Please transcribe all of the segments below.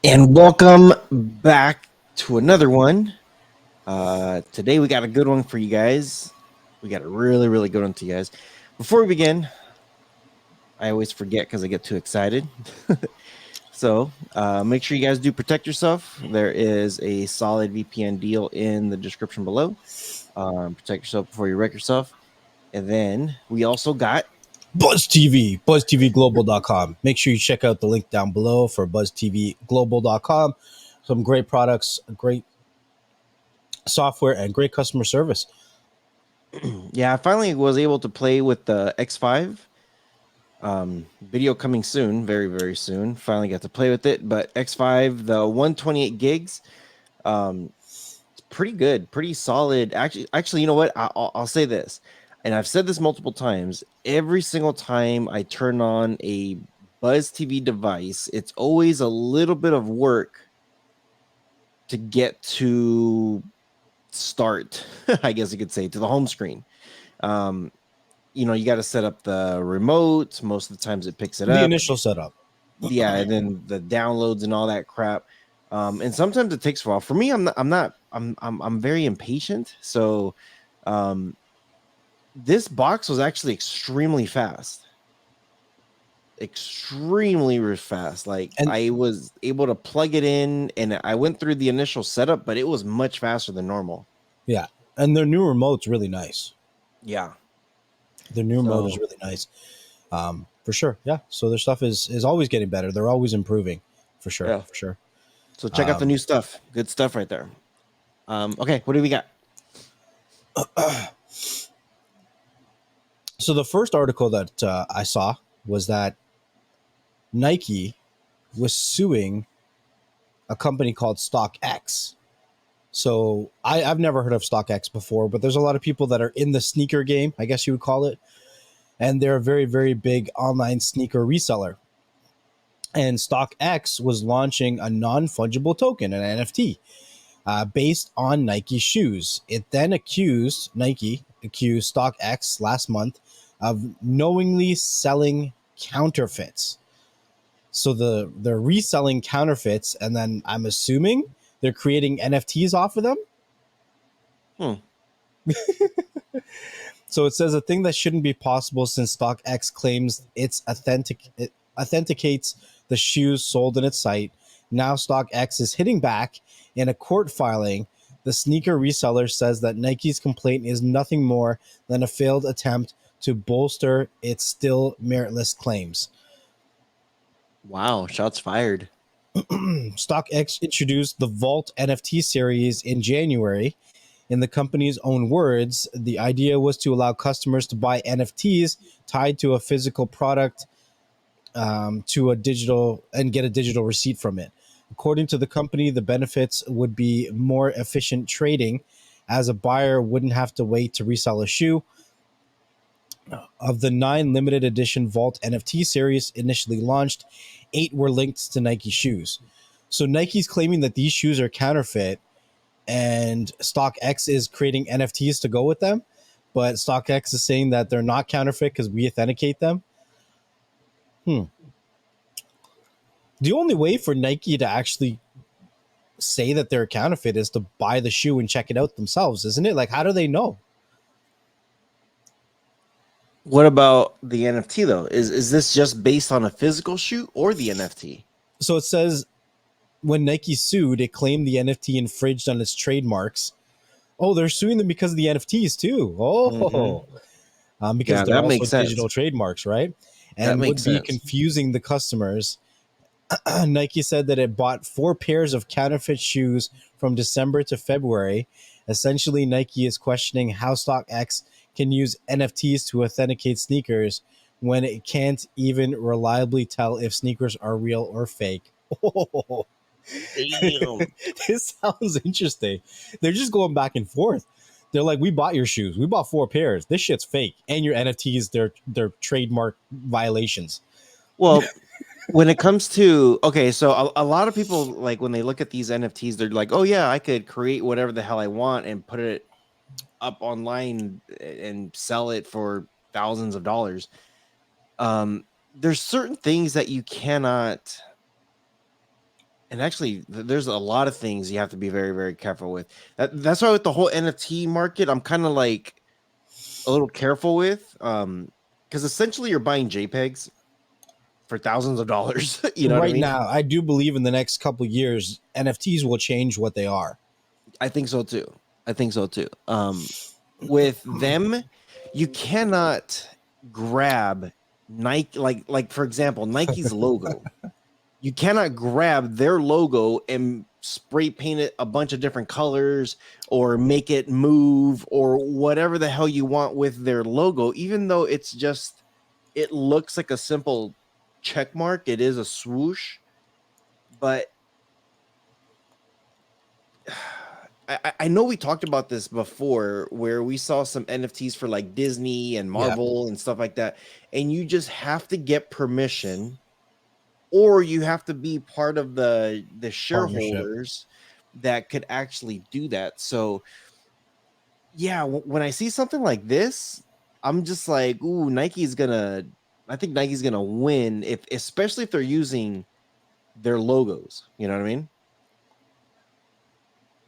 And welcome back to another one. Today we got a good one for you guys. We got a really good one to you guys. Before we begin, I always forget because I get too excited. So make sure you guys do protect yourself. There is a solid VPN deal in the description below. Protect yourself before you wreck yourself. And then we also got Buzz TV, buzztvglobal.com. Make sure you check out the link down below for buzztvglobal.com. Some great products, great software, and great customer service. yeah, I finally was able to play with the X5. Video coming soon, very soon. Finally got to play with it, but X5, the 128 gigs, it's pretty good, pretty solid. Actually, you know what? I'll say this, and I've said this multiple times. Every single time I turn on a Buzz TV device, it's always a little bit of work to get to start. I guess you could say to the home screen. Um, you got to set up the remote. Most of the times, it picks it The up. initial setup. Yeah, and then the downloads and all that crap. And sometimes it takes a while. For me, I'm very impatient. So this box was actually extremely fast. Extremely fast. Like And I was able to plug it in and I went through the initial setup, but it was much faster than normal. yeah, and their new remote's really nice. Yeah. Their new remote is So really nice. For sure. Yeah. So their stuff is always getting better. They're always improving. For sure. yeah. For sure. So check out the Um, new stuff. Good stuff right there. Okay, what do we got? so the first article that I saw was that Nike was suing a company called StockX. So I've never heard of StockX before, but there's a lot of people that are in the sneaker game, I guess you would call it. And they're a very big online sneaker reseller. And StockX was launching a non fungible token, an NFT, based on Nike shoes. It then Nike accused StockX last month of knowingly selling counterfeits. So they're reselling counterfeits, and then I'm assuming they're creating NFTs off of them. Hmm. So it says a thing that shouldn't be possible since StockX claims it authenticates the shoes sold in its site. Now StockX is hitting back in a court filing. The sneaker reseller says that Nike's complaint is nothing more than a failed attempt to bolster its still meritless claims. Wow, shots fired. StockX introduced the Vault NFT series in January. In the company's own words, the idea was to allow customers to buy NFTs tied to a physical product to a digital and get a digital receipt from it. According to the company, the benefits would be more efficient trading, as a buyer wouldn't have to wait to resell a shoe. Of the 9 limited edition Vault NFT series initially launched, 8 were linked to Nike shoes. So Nike's claiming that these shoes are counterfeit, and StockX is creating NFTs to go with them, but StockX is saying that they're not counterfeit because we authenticate them. The only way for Nike to actually say that they're counterfeit is to buy the shoe and check it out themselves, isn't it? Like, how do they know? What about the NFT though? Is this just based on a physical shoe or the NFT? So it says when Nike sued, it claimed the NFT infringed on its trademarks. Oh, they're suing them because of the NFTs too. Oh, Mm-hmm. because Yeah, they're that also makes sense. digital trademarks, right? That And makes would be sense. confusing the customers. Nike said that it bought 4 pairs of counterfeit shoes from December to February. Essentially, Nike is questioning how StockX can use NFTs to authenticate sneakers when it can't even reliably tell if sneakers are real or fake. Oh, Damn. this sounds interesting. They're just going back and forth. They're like, we bought your shoes. We bought 4 pairs. This shit's fake. And your NFTs, they're trademark violations. Well, when it comes to so a lot of people like when they look at these NFTs, they're like, "Oh yeah, I could create whatever the hell I want and put it up online and sell it for thousands of dollars." There's certain things that you cannot And actually, there's a lot of things you have to be very, very careful with. That's why with the whole NFT market, I'm kind of like a little careful with, because essentially you're buying JPEGs for thousands of dollars. You know what I Right mean? now, I do believe in the next couple years, NFTs will change what they are. I think so too. I think so too. With them, you cannot grab Nike, like for example, Nike's logo. You cannot grab their logo and spray paint it a bunch of different colors or make it move or whatever the hell you want with their logo, even though it looks like a simple check mark. It is a swoosh, but I know we talked about this before where we saw some NFTs for like Disney and Yeah, Marvel and stuff like that. And you just have to get permission or you have to be part of the partnership. shareholders that could actually do that. So yeah, when I see something like this, I'm just like, ooh, I think Nike's gonna win if especially if they're using their logos. You know what I mean?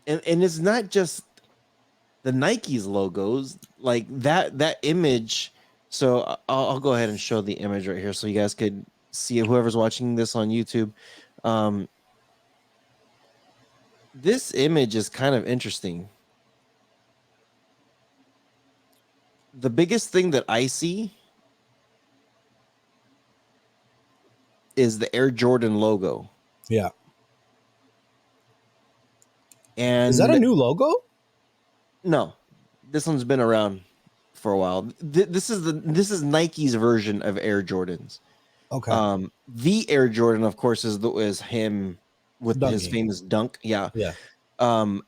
And it's not just the Nike's logos, like that image. So I'll go ahead and show the image right here so you guys could see it, whoever's watching this on YouTube. Um, this image is kind of interesting. The biggest thing that I see is the Air Jordan logo. Yeah. Is that a And new logo? no, this one's been around for a while. This is Nike's version of Air Jordans. Okay. The Air Jordan, of course, is him with his Dunking. famous dunk. Yeah. Yeah. Um,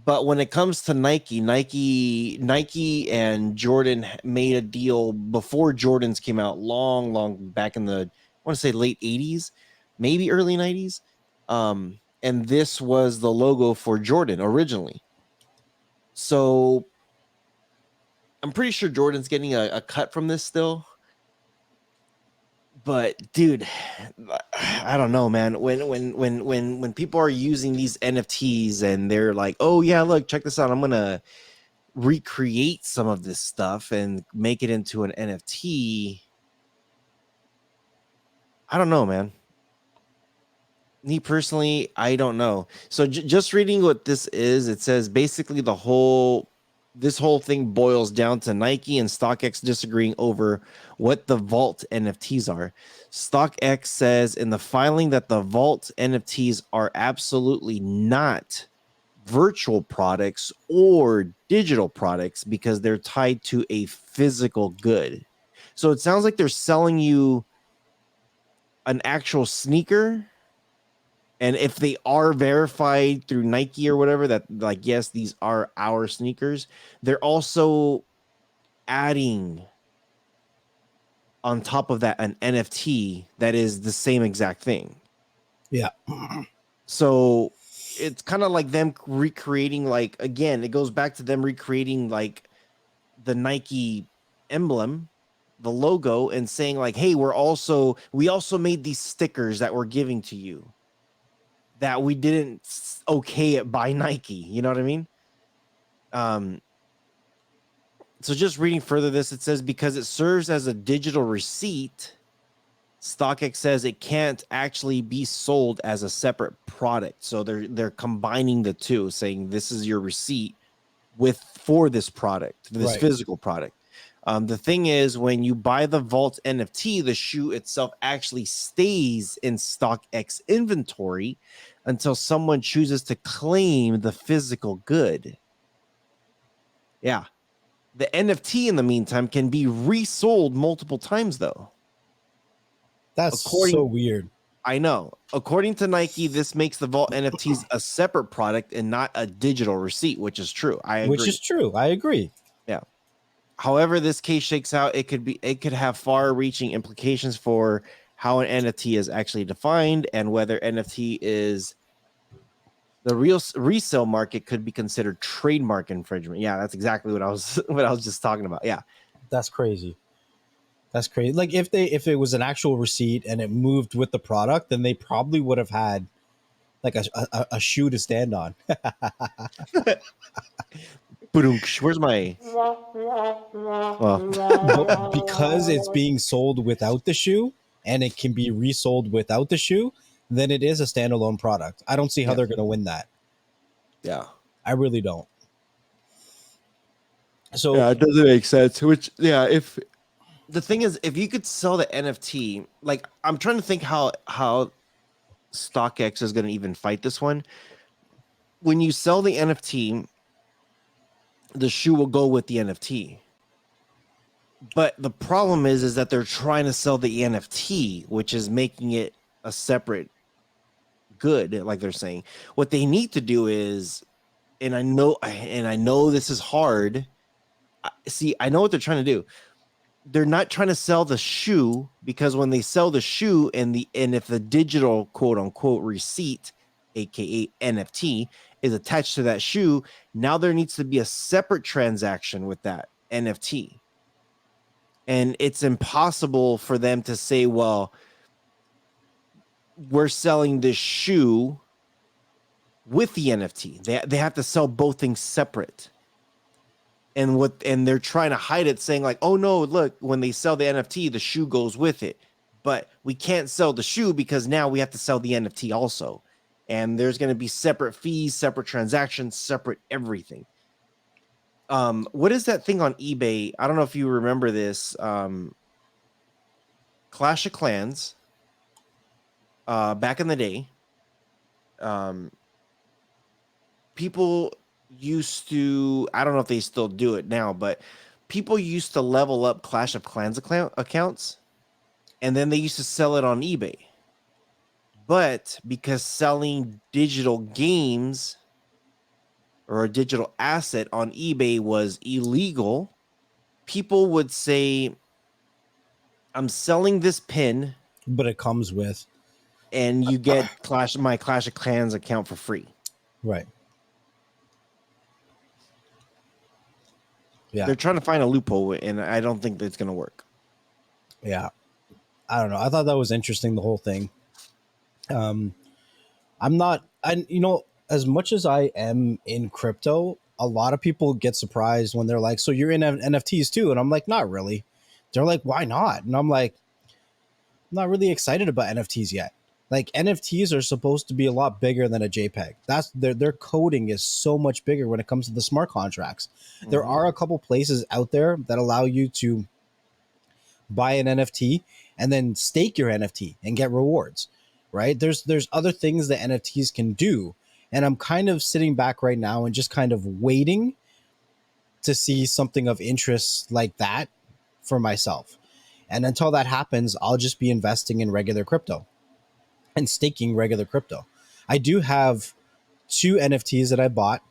but when it comes to Nike and Jordan made a deal before Jordans came out, long back in the I want to say late 80s, maybe early 90s. And this was the logo for Jordan originally. So I'm pretty sure Jordan's getting a cut from this still. But dude, I don't know, man. When people are using these NFTs and they're like, "Oh yeah, look, check this out. I'm gonna recreate some of this stuff and make it into an NFT." I don't know, man. Me personally, I don't know. So just reading what this is, it says basically this whole thing boils down to Nike and StockX disagreeing over what the Vault NFTs are. StockX says in the filing that the Vault NFTs are absolutely not virtual products or digital products because they're tied to a physical good. So it sounds like they're selling you an actual sneaker, and if they are verified through Nike or whatever, that like, yes, these are our sneakers, they're also adding on top of that an NFT that is the same exact thing. Yeah. So it's kind of like them recreating, like, again, it goes back to them recreating like the Nike emblem, the logo, and saying like, hey, we also made these stickers that we're giving to you that we didn't okay it by Nike. You know what I mean? Um, so just reading further this, it says because it serves as a digital receipt, StockX says it can't actually be sold as a separate product. So they're combining the two, saying this is your receipt for this product, for this Right. physical product. The thing is, when you buy the Vault NFT, the shoe itself actually stays in StockX inventory until someone chooses to claim the physical good. Yeah. The NFT in the meantime can be resold multiple times, though. That's so According, weird. I know. According to Nike, this makes the Vault NFTs a separate product and not a digital receipt, which is true. I Which agree. is true. I agree. Yeah. However this case shakes out, it could have far-reaching implications for how an NFT is actually defined and whether NFT is the real resale market could be considered trademark infringement. Yeah, that's exactly what I was what I was just talking about. Yeah. That's crazy. That's crazy. Like if it was an actual receipt and it moved with the product, then they probably would have had like a shoe to stand on. Where's my? But because it's being sold without the shoe and it can be resold without the shoe, then it is a standalone product. I don't see how Yeah. they're going to win that. Yeah. I really don't. So Yeah, it doesn't make sense. Which, yeah, if the thing is, if you could sell the NFT, like I'm trying to think how StockX is going to even fight this one. When you sell the NFT, the shoe will go with the NFT. But the problem is that they're trying to sell the NFT, which is making it a separate good, like they're saying. What they need to do is, and I know this is hard. See, I know what they're trying to do. They're not trying to sell the shoe, because when they sell the shoe and if the digital quote unquote receipt, aka NFT, is attached to that shoe, now there needs to be a separate transaction with that NFT. And it's impossible for them to say, well, we're selling this shoe with the NFT. They have to sell both things separate. And they're trying to hide it, saying like, oh no, look, when they sell the NFT, the shoe goes with it. But we can't sell the shoe because now we have to sell the NFT also. And there's going to be separate fees, separate transactions, separate everything. What is that thing on eBay? I don't know if you remember this. Clash of Clans, back in the day, um, people used to, I don't know if they still do it now, but people used to level up Clash of Clans accounts, and then they used to sell it on eBay. But because selling digital games or a digital asset on eBay was illegal, people would say, I'm selling this pin but it comes with and you get my Clash of Clans account for free. right. Yeah. They're trying to find a loophole, and I don't think that's going to work. Yeah. I don't know. I thought that was interesting, the whole thing. I'm not, and as much as I am in crypto, a lot of people get surprised when they're like, so you're in NFTs too? And I'm like, not really. They're like, why not? And I'm like, I'm not really excited about NFTs yet. Like, NFTs are supposed to be a lot bigger than a JPEG. That's their coding is so much bigger when it comes to the smart contracts. Mm-hmm. There are a couple places out there that allow you to buy an NFT and then stake your NFT and get rewards, right? There's other things that NFTs can do. And I'm kind of sitting back right now and just kind of waiting to see something of interest like that for myself. And until that happens, I'll just be investing in regular crypto and staking regular crypto. I do have 2 NFTs that I bought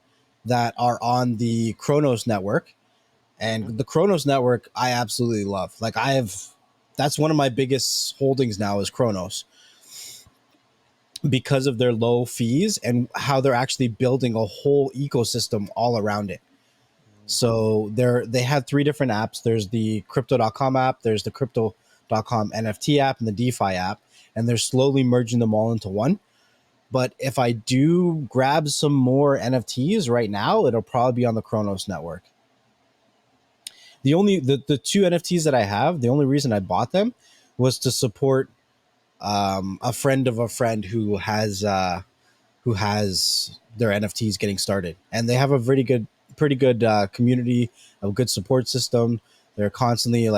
that are on the Kronos network. And the Kronos network, I absolutely love. Like, that's one of my biggest holdings now is Kronos, because of their low fees and how they're actually building a whole ecosystem all around it. So they had 3 different apps. There's the crypto.com app, there's the crypto.com NFT app, and the DeFi app. And they're slowly merging them all into one. But if I do grab some more NFTs right now, it'll probably be on the Kronos network. The 2 NFTs that I have, the only reason I bought them was to support a friend of a friend who has their NFTs getting started, and they have a pretty good community, a good support system. They're constantly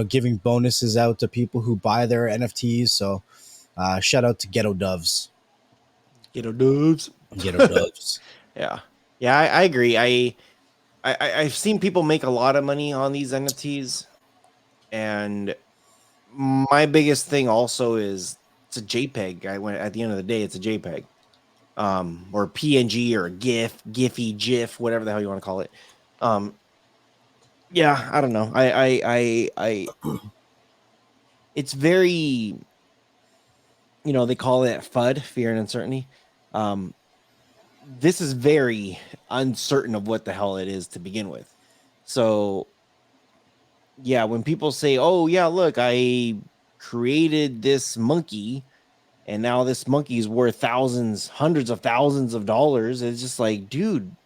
giving bonuses out to people who buy their NFTs. So shout out to Ghetto Doves. Ghetto Doves. Ghetto Doves. Yeah, I agree. I've seen people make a lot of money on these NFTs, and my biggest thing also is it's a JPEG. At the end of the day, it's a JPEG, or PNG or a GIF, Giphy, GIF, whatever the hell you want to call it. Yeah, I don't know. It's very, they call it FUD, fear and uncertainty. This is very uncertain of what the hell it is to begin with. So yeah, when people say, oh yeah, look, I created this monkey and now this monkey's worth thousands, hundreds of thousands of dollars. It's just like, dude,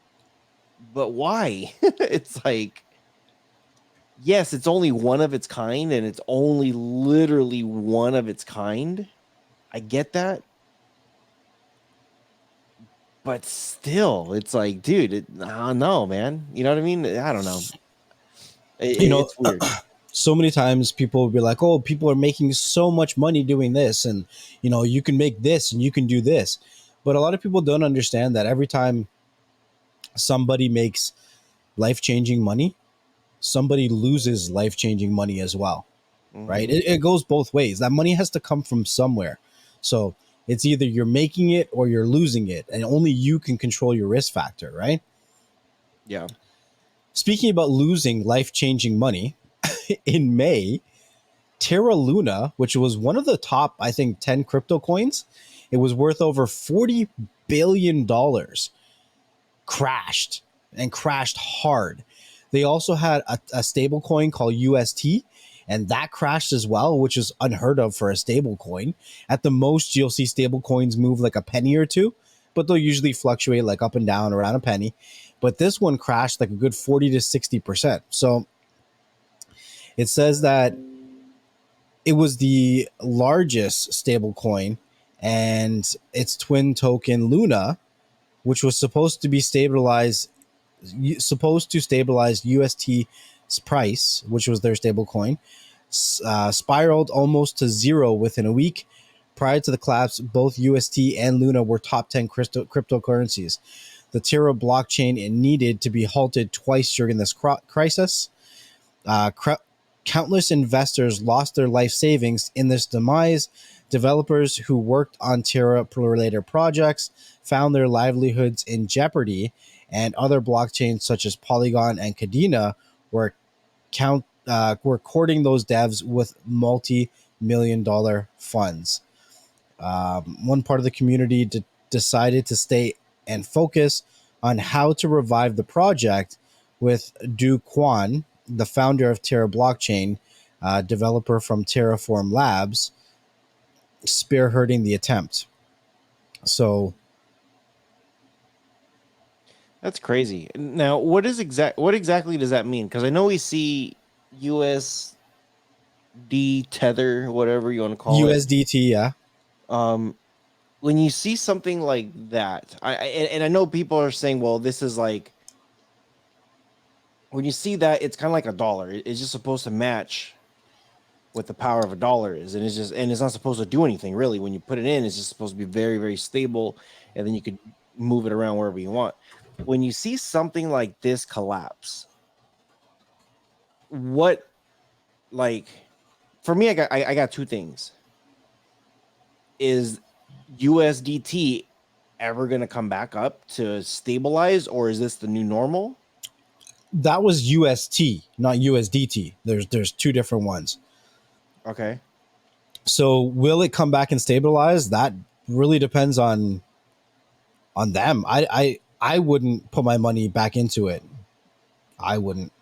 but why? It's like, yes, it's only one of its kind, and it's only literally one of its kind. I get that, but still, it's like, dude, no, man. You know what I mean? I don't know. You know, It's weird. so many times people will be like, oh, people are making so much money doing this, and you can make this and you can do this. But a lot of people don't understand that every time somebody makes life-changing money, somebody loses life-changing money as well, right? Hmm. It goes both ways. That money has to come from somewhere. So it's either you're making it or you're losing it, and only you can control your risk factor, right? Yeah. Speaking about losing life-changing money, in May, Terra Luna, which was one of the top, I think, 10 crypto coins, it was worth over $40 billion, crashed and crashed hard. They also had a stable coin called UST, and that crashed as well, which is unheard of for a stable coin. At the most, you'll see stable coins move like a penny or two, but they'll usually fluctuate like up and down around a penny. But this one crashed like a good 40 to 60%. So it says that it was the largest stable coin, and its twin token Luna, which was supposed to stabilize UST's price, which was their stable coin, spiraled almost to zero within a week. Prior to the collapse, both UST and Luna were top 10 cryptocurrencies. The Terra blockchain needed to be halted twice during this crisis. Uh, Countless investors lost their life savings in this demise. Developers who worked on Terra related projects found their livelihoods in jeopardy, and other blockchains such as Polygon and Cadena were courting those devs with multi-million-dollar funds. One part of the community decided to stay and focus on how to revive the project, with Du Quan, the founder of Terra Blockchain, developer from Terraform Labs, spearheading the attempt. So That's crazy. Now, what exactly does that mean? Because I know we see USD tether, whatever you want to call it. USDT, yeah, Um, when you see something like that, and I know people are saying, well, this is like when you see that, it's kind of like a dollar. It's just supposed to match what the power of a dollar is, and it's not supposed to do anything really. When you put it in, it's just supposed to be very, very stable, and then you could move it around wherever you want. When you see something like this collapse, what like for me, I got two things. Is USDT ever going to come back up to stabilize, or is this the new normal? that was UST, not USDT. There's two different ones. Okay. So will it come back and stabilize? That really depends on them. I wouldn't put my money back into it. I wouldn't.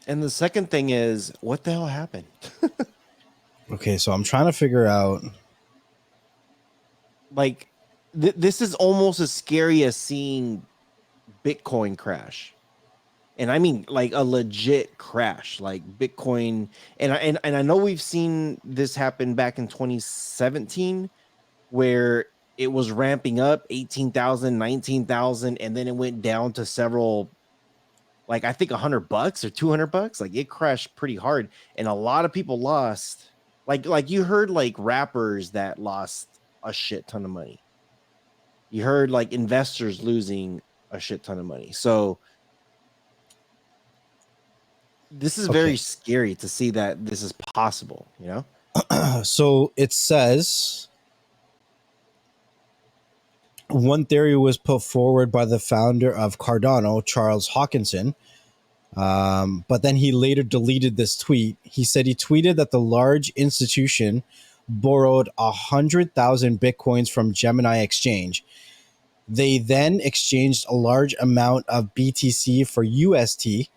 And the second thing is, what the hell happened? Okay, so I'm trying to figure out. Like, this is almost as scary as seeing Bitcoin crash. And I mean like a legit crash, like Bitcoin. And I know we've seen this happen back in 2017 where it was ramping up 18,000, 19,000, and then it went down to several, like I think $100 or $200. Like it crashed pretty hard, and a lot of people lost. Like you heard like rappers that lost a shit ton of money. You heard like investors losing a shit ton of money. So this is very Okay, scary to see that this is possible, you know? so it says one theory was put forward by the founder of Cardano, Charles Hawkinson, but then he later deleted this tweet. He said he tweeted that the large institution borrowed 100,000 bitcoins from Gemini Exchange. They then exchanged a large amount of BTC for UST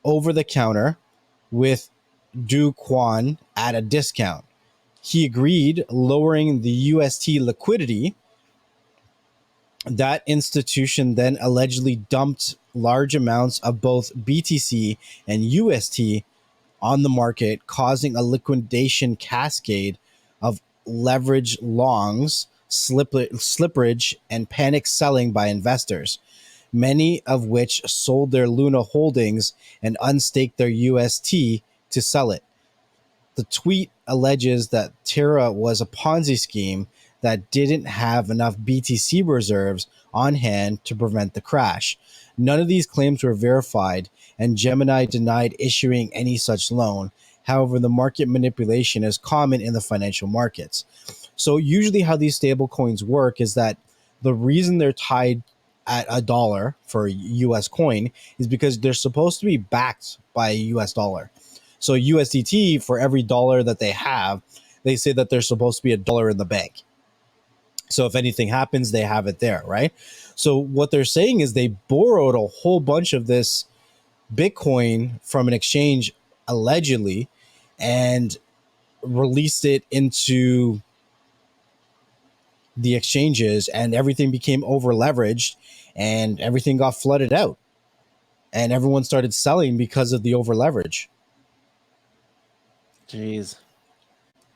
over the counter with Du Quan at a discount. He agreed, lowering the UST liquidity. That institution then allegedly dumped large amounts of both BTC and UST on the market, causing a liquidation cascade of leverage longs, slippage, and panic selling by investors, many of which sold their Luna holdings and unstaked their UST to sell it. The tweet alleges that Terra was a Ponzi scheme that didn't have enough BTC reserves on hand to prevent the crash. None of these claims were verified, and Gemini denied issuing any such loan. However, the market manipulation is common in the financial markets. So, usually, how these stable coins work is that the reason they're tied at a dollar for a US coin is because they're supposed to be backed by a US dollar. So USDT, for every dollar that they have, they say that there's supposed to be a dollar in the bank. So if anything happens, they have it there, right? So what they're saying is they borrowed a whole bunch of this Bitcoin from an exchange, allegedly, and released it into the exchanges, and everything became over leveraged, and everything got flooded out, and everyone started selling because of the over leverage. Jeez.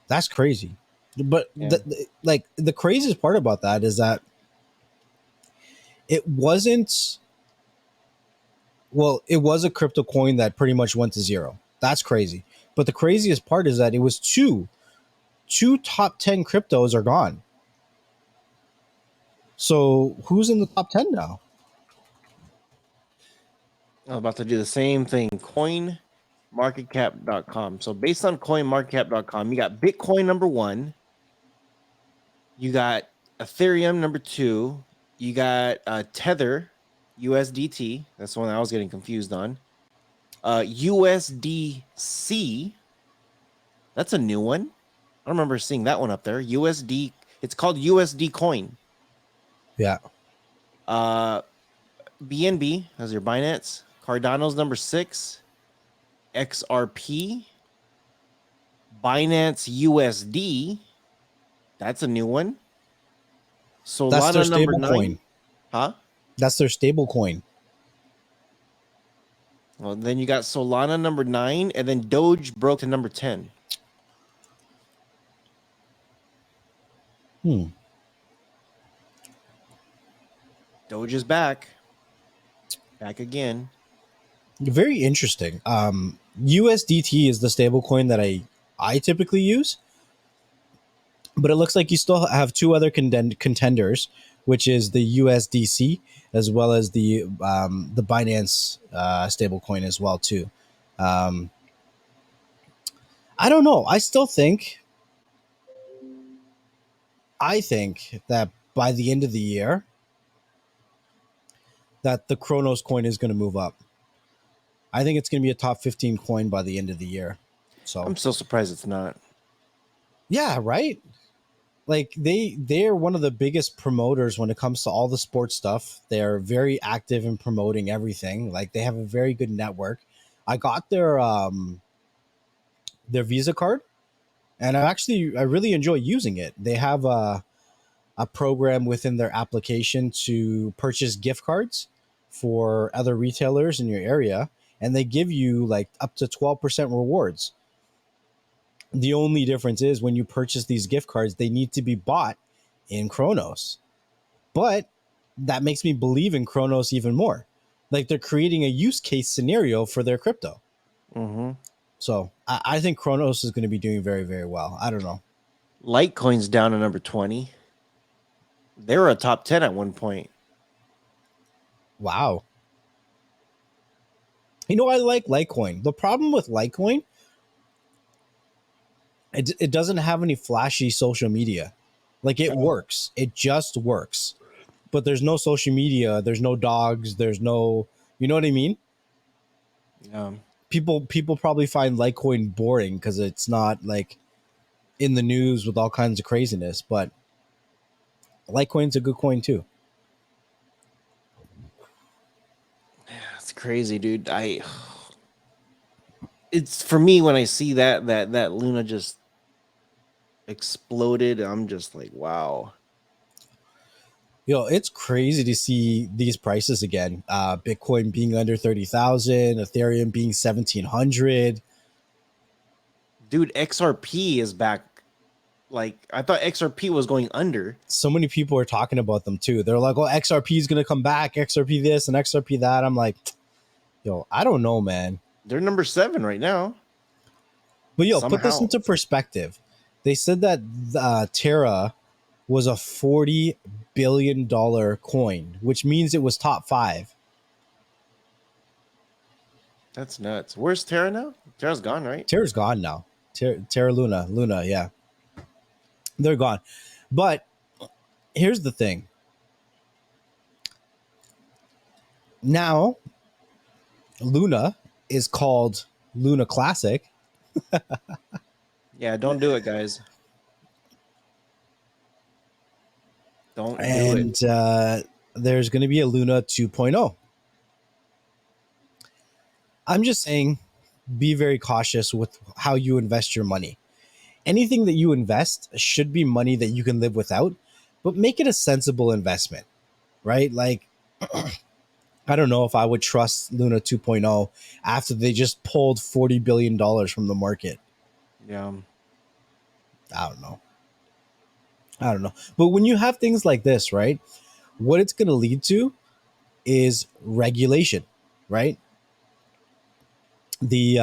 That's crazy. But Yeah. like the craziest part about that is that it wasn't, well, it was a crypto coin that pretty much went to zero. That's crazy. But the craziest part is that it was two top 10 cryptos are gone. So who's in the top 10 now? I'm about to do the same thing. Coinmarketcap.com. So based on coinmarketcap.com, you got Bitcoin number 1, you got Ethereum number 2, you got Tether USDT. That's the one I was getting confused on. USDC. That's a new one. I don't remember seeing that one up there. USD. It's called USD Coin. Yeah. BNB as your Binance. Cardano's number 6. XRP. Binance USD. That's a new one. That's their Solana number stable 9. coin. Huh? That's their stable coin. Well, then you got Solana number 9, and then Doge broke to number 10. Doge is back. Back again. Very interesting. USDT is the stable coin that I typically use. But it looks like you still have two other contenders, which is the USDC as well as the Binance stablecoin as well too. Um, I don't know. I think that by the end of the year, that the Kronos coin is going to move up. I think it's going to be a top 15 coin by the end of the year. So I'm so surprised it's not. yeah, right. Like they're one of the biggest promoters when it comes to all the sports stuff. They're very active in promoting everything. Like they have a very good network. I got their Visa card, and I really enjoy using it. They have a program within their application to purchase gift cards for other retailers in your area, and they give you like up to 12% rewards. The only difference is when you purchase these gift cards, they need to be bought in Kronos. But that makes me believe in Kronos even more. Like they're creating a use case scenario for their crypto. Mm-hmm. So I think Kronos is going to be doing very, very well. I don't know. Litecoin's down to number 20. They were a top 10 at one point. Wow. You know, I like Litecoin. The problem with Litecoin, it doesn't have any flashy social media. Like it works. It just works. But there's no social media. There's no dogs. There's no, you know what I mean? Yeah. People probably find Litecoin boring because it's not like in the news with all kinds of craziness. But Litecoin's a good coin too. It's crazy, dude. It's for me when I see that Luna just exploded. I'm just like, wow. It's crazy to see these prices again. Bitcoin being under 30,000, Ethereum being 1,700. Dude, XRP is back. Like, I thought XRP was going under. So many people are talking about them too. They're like, "Oh, XRP is gonna come back. XRP this and XRP that." I'm like, I don't know, man. They're number 7 right now. But put this Somehow. into perspective. They said that Terra was a $40 billion coin, which means it was top 5. That's nuts. Where's Terra now? Terra's gone, right? Terra's gone now. Terra Luna, yeah, they're gone. But here's the thing. Now, Luna is called Luna Classic. Yeah, don't do it, guys. Don't do And there's going to be a Luna 2.0. I'm just saying, be very cautious with how you invest your money. Anything that you invest should be money that you can live without, but make it a sensible investment, right? Like, I don't know if I would trust Luna 2.0 after they just pulled $40 billion from the market. Yeah. I don't know. But when you have things like this, right, what it's going to lead to is regulation, right? The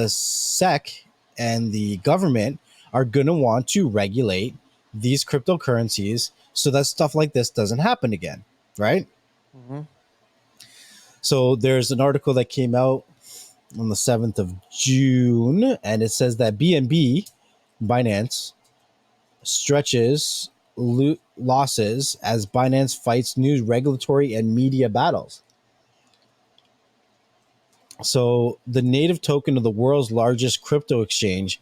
SEC and the government are going to want to regulate these cryptocurrencies so that stuff like this doesn't happen again, right? Mm-hmm. So there's an article that came out on the 7th of June, and it says that BNB, Binance, stretches losses as Binance fights new regulatory and media battles. So the native token of the world's largest crypto exchange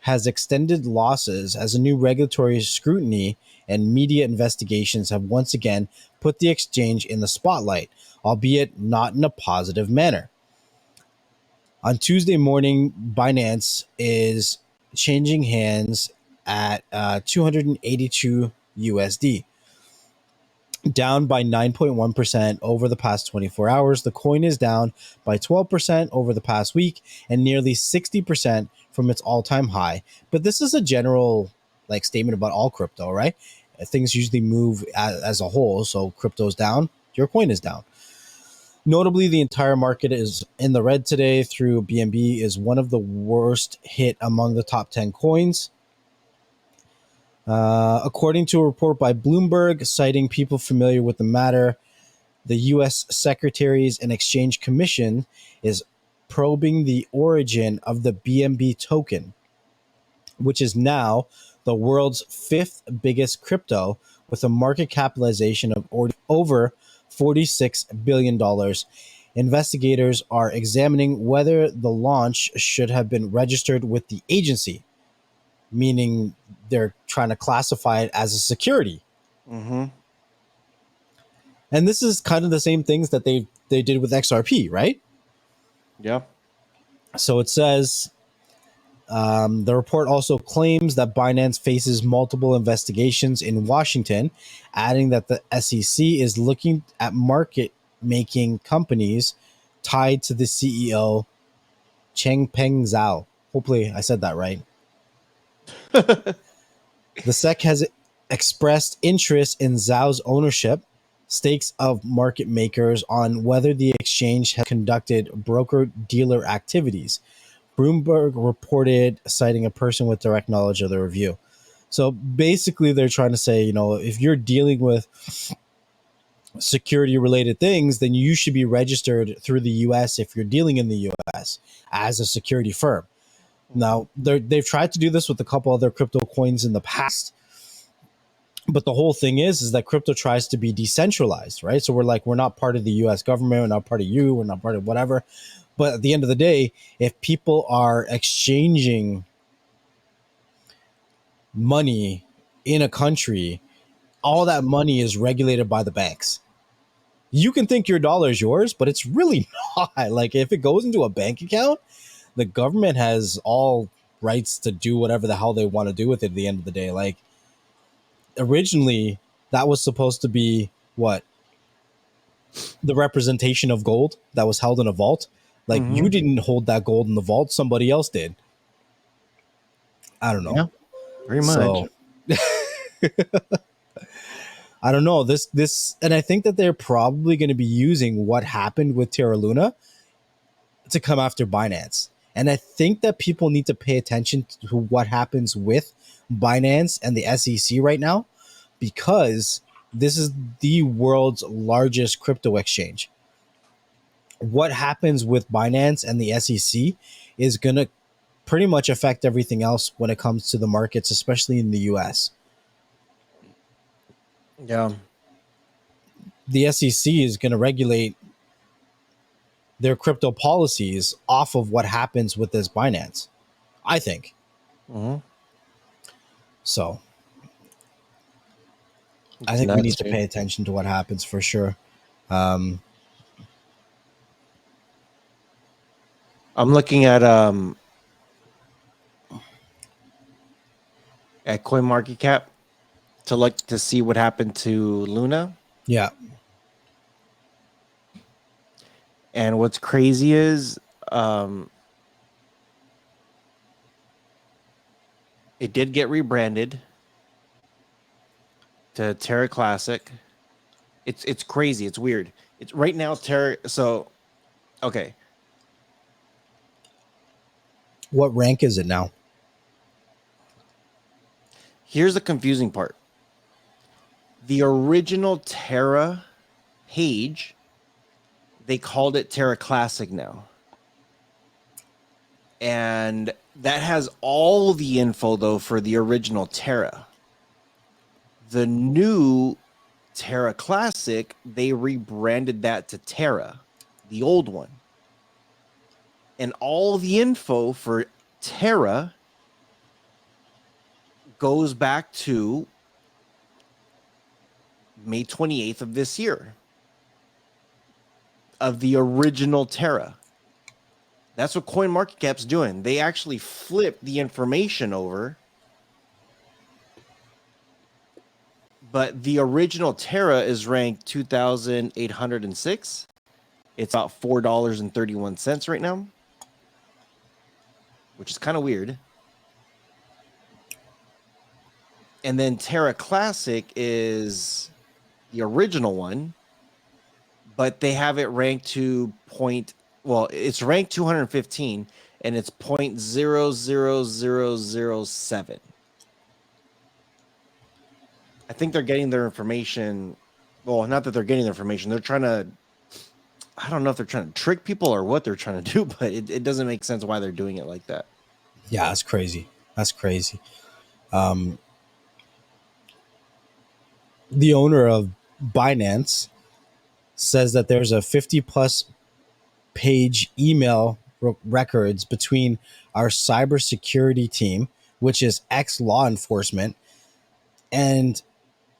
has extended losses as a new regulatory scrutiny and media investigations have once again put the exchange in the spotlight, albeit not in a positive manner. On Tuesday morning, Binance is changing hands at 282 USD, down by 9.1% over the past 24 hours. The coin is down by 12% over the past week and nearly 60% from its all-time high. But this is a general statement about all crypto, right? Things usually move as a whole. So crypto's down, your coin is down. Notably, the entire market is in the red today through BNB is one of the worst hit among the top 10 coins. According to a report by Bloomberg, citing people familiar with the matter, the U.S. Securities and Exchange Commission is probing the origin of the BNB token, which is now the world's 5th biggest crypto with a market capitalization of over $46 billion. Investigators are examining whether the launch should have been registered with the agency, meaning they're trying to classify it as a security. Mm-hmm. And this is kind of the same things that they did with XRP, right? Yeah. So it says the report also claims that Binance faces multiple investigations in Washington, adding that the SEC is looking at market-making companies tied to the CEO, Changpeng Zhao. Hopefully I said that right. The SEC has expressed interest in Zhao's ownership stakes of market makers on whether the exchange has conducted broker-dealer activities. Bloomberg reported, citing a person with direct knowledge of the review. So basically, they're trying to say, if you're dealing with security-related things, then you should be registered through the U.S. if you're dealing in the U.S. as a security firm. Now, they've tried to do this with a couple other crypto coins in the past, but the whole thing is that crypto tries to be decentralized, right? So we're not part of the U.S. government, we're not part of you, we're not part of whatever. But at the end of the day, if people are exchanging money in a country, all that money is regulated by the banks. You can think your dollar is yours, but it's really not. Like if it goes into a bank account, the government has all rights to do whatever the hell they want to do with it at the end of the day. Like, originally, that was supposed to be what? The representation of gold that was held in a vault. Like, Mm-hmm. you didn't hold that gold in the vault, somebody else did. I don't know. Yeah, pretty much. So I don't know. This and I think that they're probably going to be using what happened with Terra Luna to come after Binance. And I think that people need to pay attention to what happens with Binance and the SEC right now, because this is the world's largest crypto exchange. What happens with Binance and the SEC is going to pretty much affect everything else when it comes to the markets, especially in the US. Yeah. The SEC is going to regulate their crypto policies off of what happens with this Binance, I think. Mm-hmm. So I It's think we nuts, need to dude. pay attention to what happens for sure. I'm looking at CoinMarketCap to look to see what happened to Luna. Yeah. And what's crazy is it did get rebranded to Terra Classic. It's crazy. It's weird. It's right now Terra. So okay, What rank is it now? here's the confusing part. The original Terra page, they called it Terra Classic now. And that has all the info though for the original Terra. The new Terra Classic, they rebranded that to Terra, the old one. And all the info for Terra goes back to May 28th of this year of the original Terra. That's what CoinMarketCap's doing. They actually flipped the information over. But the original Terra is ranked 2,806. It's about $4.31 right now, which is kind of weird. And then Terra Classic is the original one, but they have it ranked to it's ranked 215 and it's 0.00007. I think they're getting their information. Well, not that they're getting their information. They're trying to, I don't know if they're trying to trick people or what they're trying to do, but it doesn't make sense why they're doing it like that. Yeah, that's crazy. That's crazy. The owner of Binance says that there's a 50 plus page email records between our cybersecurity team, which is ex law enforcement, and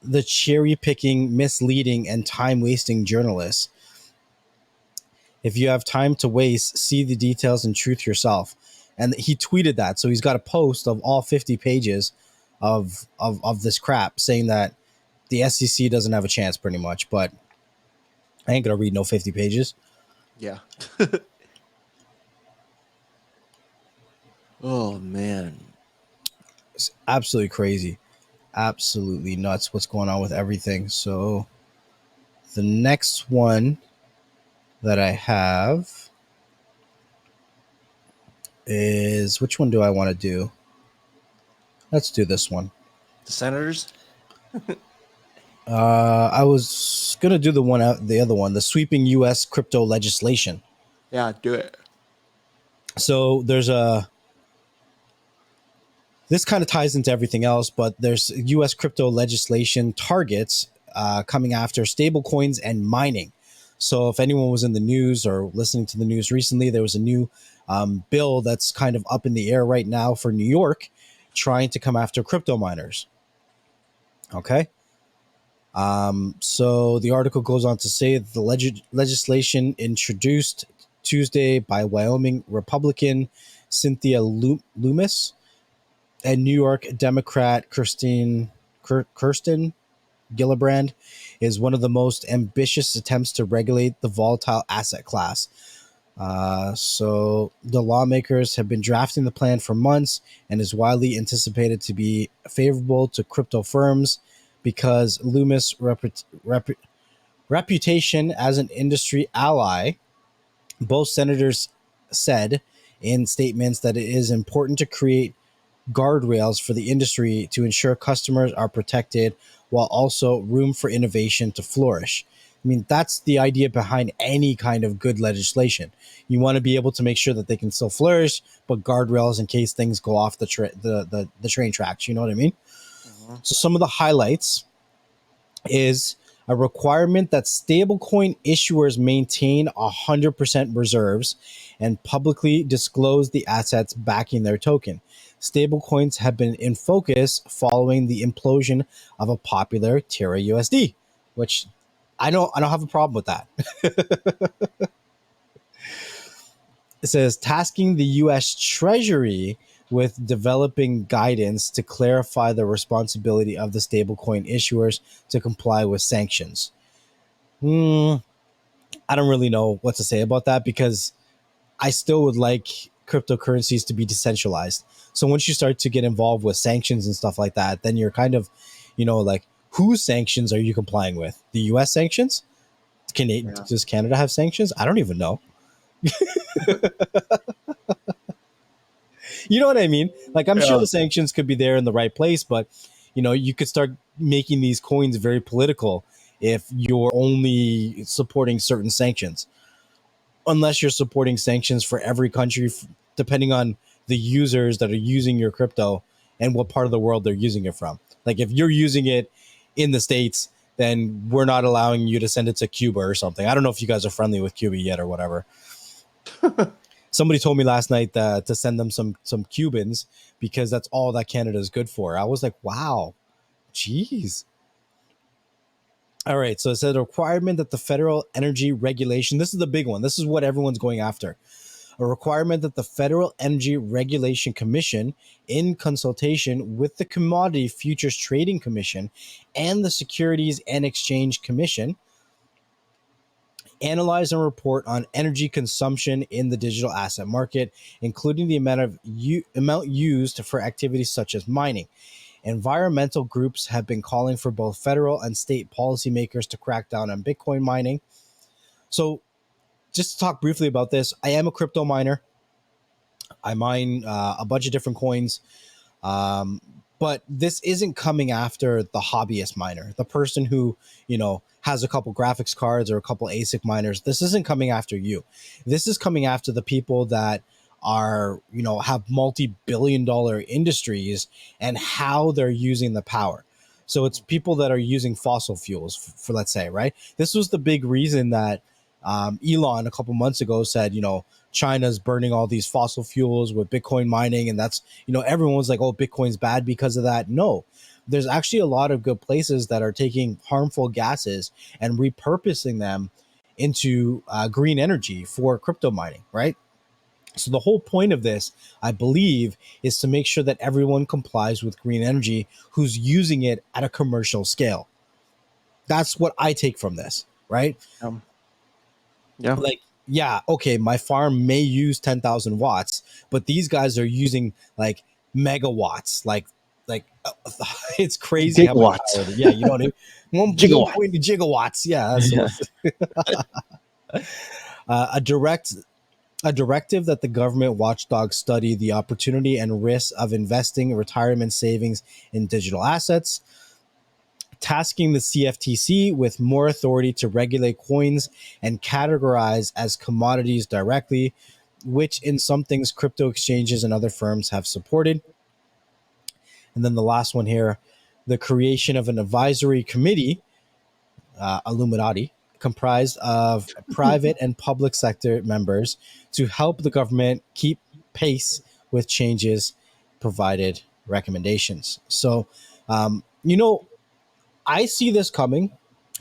the cherry picking, misleading, and time wasting journalists. If you have time to waste, see the details and truth yourself. And he tweeted that. So he's got a post of all 50 pages of this crap saying that the SEC doesn't have a chance pretty much, but I ain't going to read no 50 pages. Yeah. Oh, man. It's absolutely crazy. Absolutely nuts what's going on with everything. So the next one that I have is, which one do I want to do? Let's do this one. The senators? I was gonna do the other one, the sweeping U.S. crypto legislation. Yeah, do it. So this kind of ties into everything else, but there's U.S. crypto legislation targets coming after stablecoins and mining. So if anyone was in the news or listening to the news recently, there was a new bill that's kind of up in the air right now for New York, trying to come after crypto miners. Okay. So the article goes on to say that the legislation introduced Tuesday by Wyoming Republican Cynthia Loomis and New York Democrat Kirsten Gillibrand is one of the most ambitious attempts to regulate the volatile asset class. So the lawmakers have been drafting the plan for months and is widely anticipated to be favorable to crypto firms because Loomis' reputation as an industry ally. Both senators said in statements that it is important to create guardrails for the industry to ensure customers are protected while also room for innovation to flourish. I mean, that's the idea behind any kind of good legislation. You want to be able to make sure that they can still flourish, but guardrails in case things go off the train tracks. You know what I mean? Mhm. So some of the highlights is a requirement that stablecoin issuers maintain 100% reserves and publicly disclose the assets backing their token. Stablecoins have been in focus following the implosion of a popular Terra USD, which I don't have a problem with that. It says tasking the US Treasury with developing guidance to clarify the responsibility of the stablecoin issuers to comply with sanctions. Hmm, I don't really know what to say about that because I still would like cryptocurrencies to be decentralized. So once you start to get involved with sanctions and stuff like that, then you're kind of, like, whose sanctions are you complying with? The US sanctions? Yeah. Does Canada have sanctions? I don't even know. You know what I mean? Like, I'm sure Yeah. the sanctions could be there in the right place, but you could start making these coins very political if you're only supporting certain sanctions, unless you're supporting sanctions for every country, depending on the users that are using your crypto and what part of the world they're using it from. Like, if you're using it in the States, then we're not allowing you to send it to Cuba or something. I don't know if you guys are friendly with Cuba yet or whatever. Somebody told me last night that to send them some Cubans because that's all that Canada is good for. I was like, wow, jeez. All right, so it said a requirement that the Federal Energy Regulation, this is the big one. This is what everyone's going after. A requirement that the Federal Energy Regulation Commission, in consultation with the Commodity Futures Trading Commission and the Securities and Exchange Commission, analyze and report on energy consumption in the digital asset market, including the amount used for activities such as mining. Environmental groups have been calling for both federal and state policymakers to crack down on Bitcoin mining. So, just to talk briefly about this, I am a crypto miner. I mine a bunch of different coins. Um, but this isn't coming after the hobbyist miner, the person who, has a couple graphics cards or a couple ASIC miners. This isn't coming after you. This is coming after the people that are, have multi-billion-dollar industries and how they're using the power. So it's people that are using fossil fuels for, let's say, right? This was the big reason that Elon a couple months ago said, China's burning all these fossil fuels with Bitcoin mining. And that's, everyone was like, oh, Bitcoin's bad because of that. No, there's actually a lot of good places that are taking harmful gases and repurposing them into green energy for crypto mining, right? So the whole point of this, I believe, is to make sure that everyone complies with green energy who's using it at a commercial scale. That's what I take from this, right? Yeah. Like, yeah, okay, my farm may use 10,000 watts, but these guys are using like megawatts, like it's crazy how much Gigawatts. power. Yeah, you know what I mean. One Gigawatt. point gigawatts. Yeah, that's Yeah. a direct a directive that the government watchdog study the opportunity and risks of investing retirement savings in digital assets, tasking the CFTC with more authority to regulate coins and categorize as commodities directly, which in some things crypto exchanges and other firms have supported. And then the last one here, the creation of an advisory committee, Illuminati, comprised of private and public sector members to help the government keep pace with changes, provided recommendations. So, I see this coming.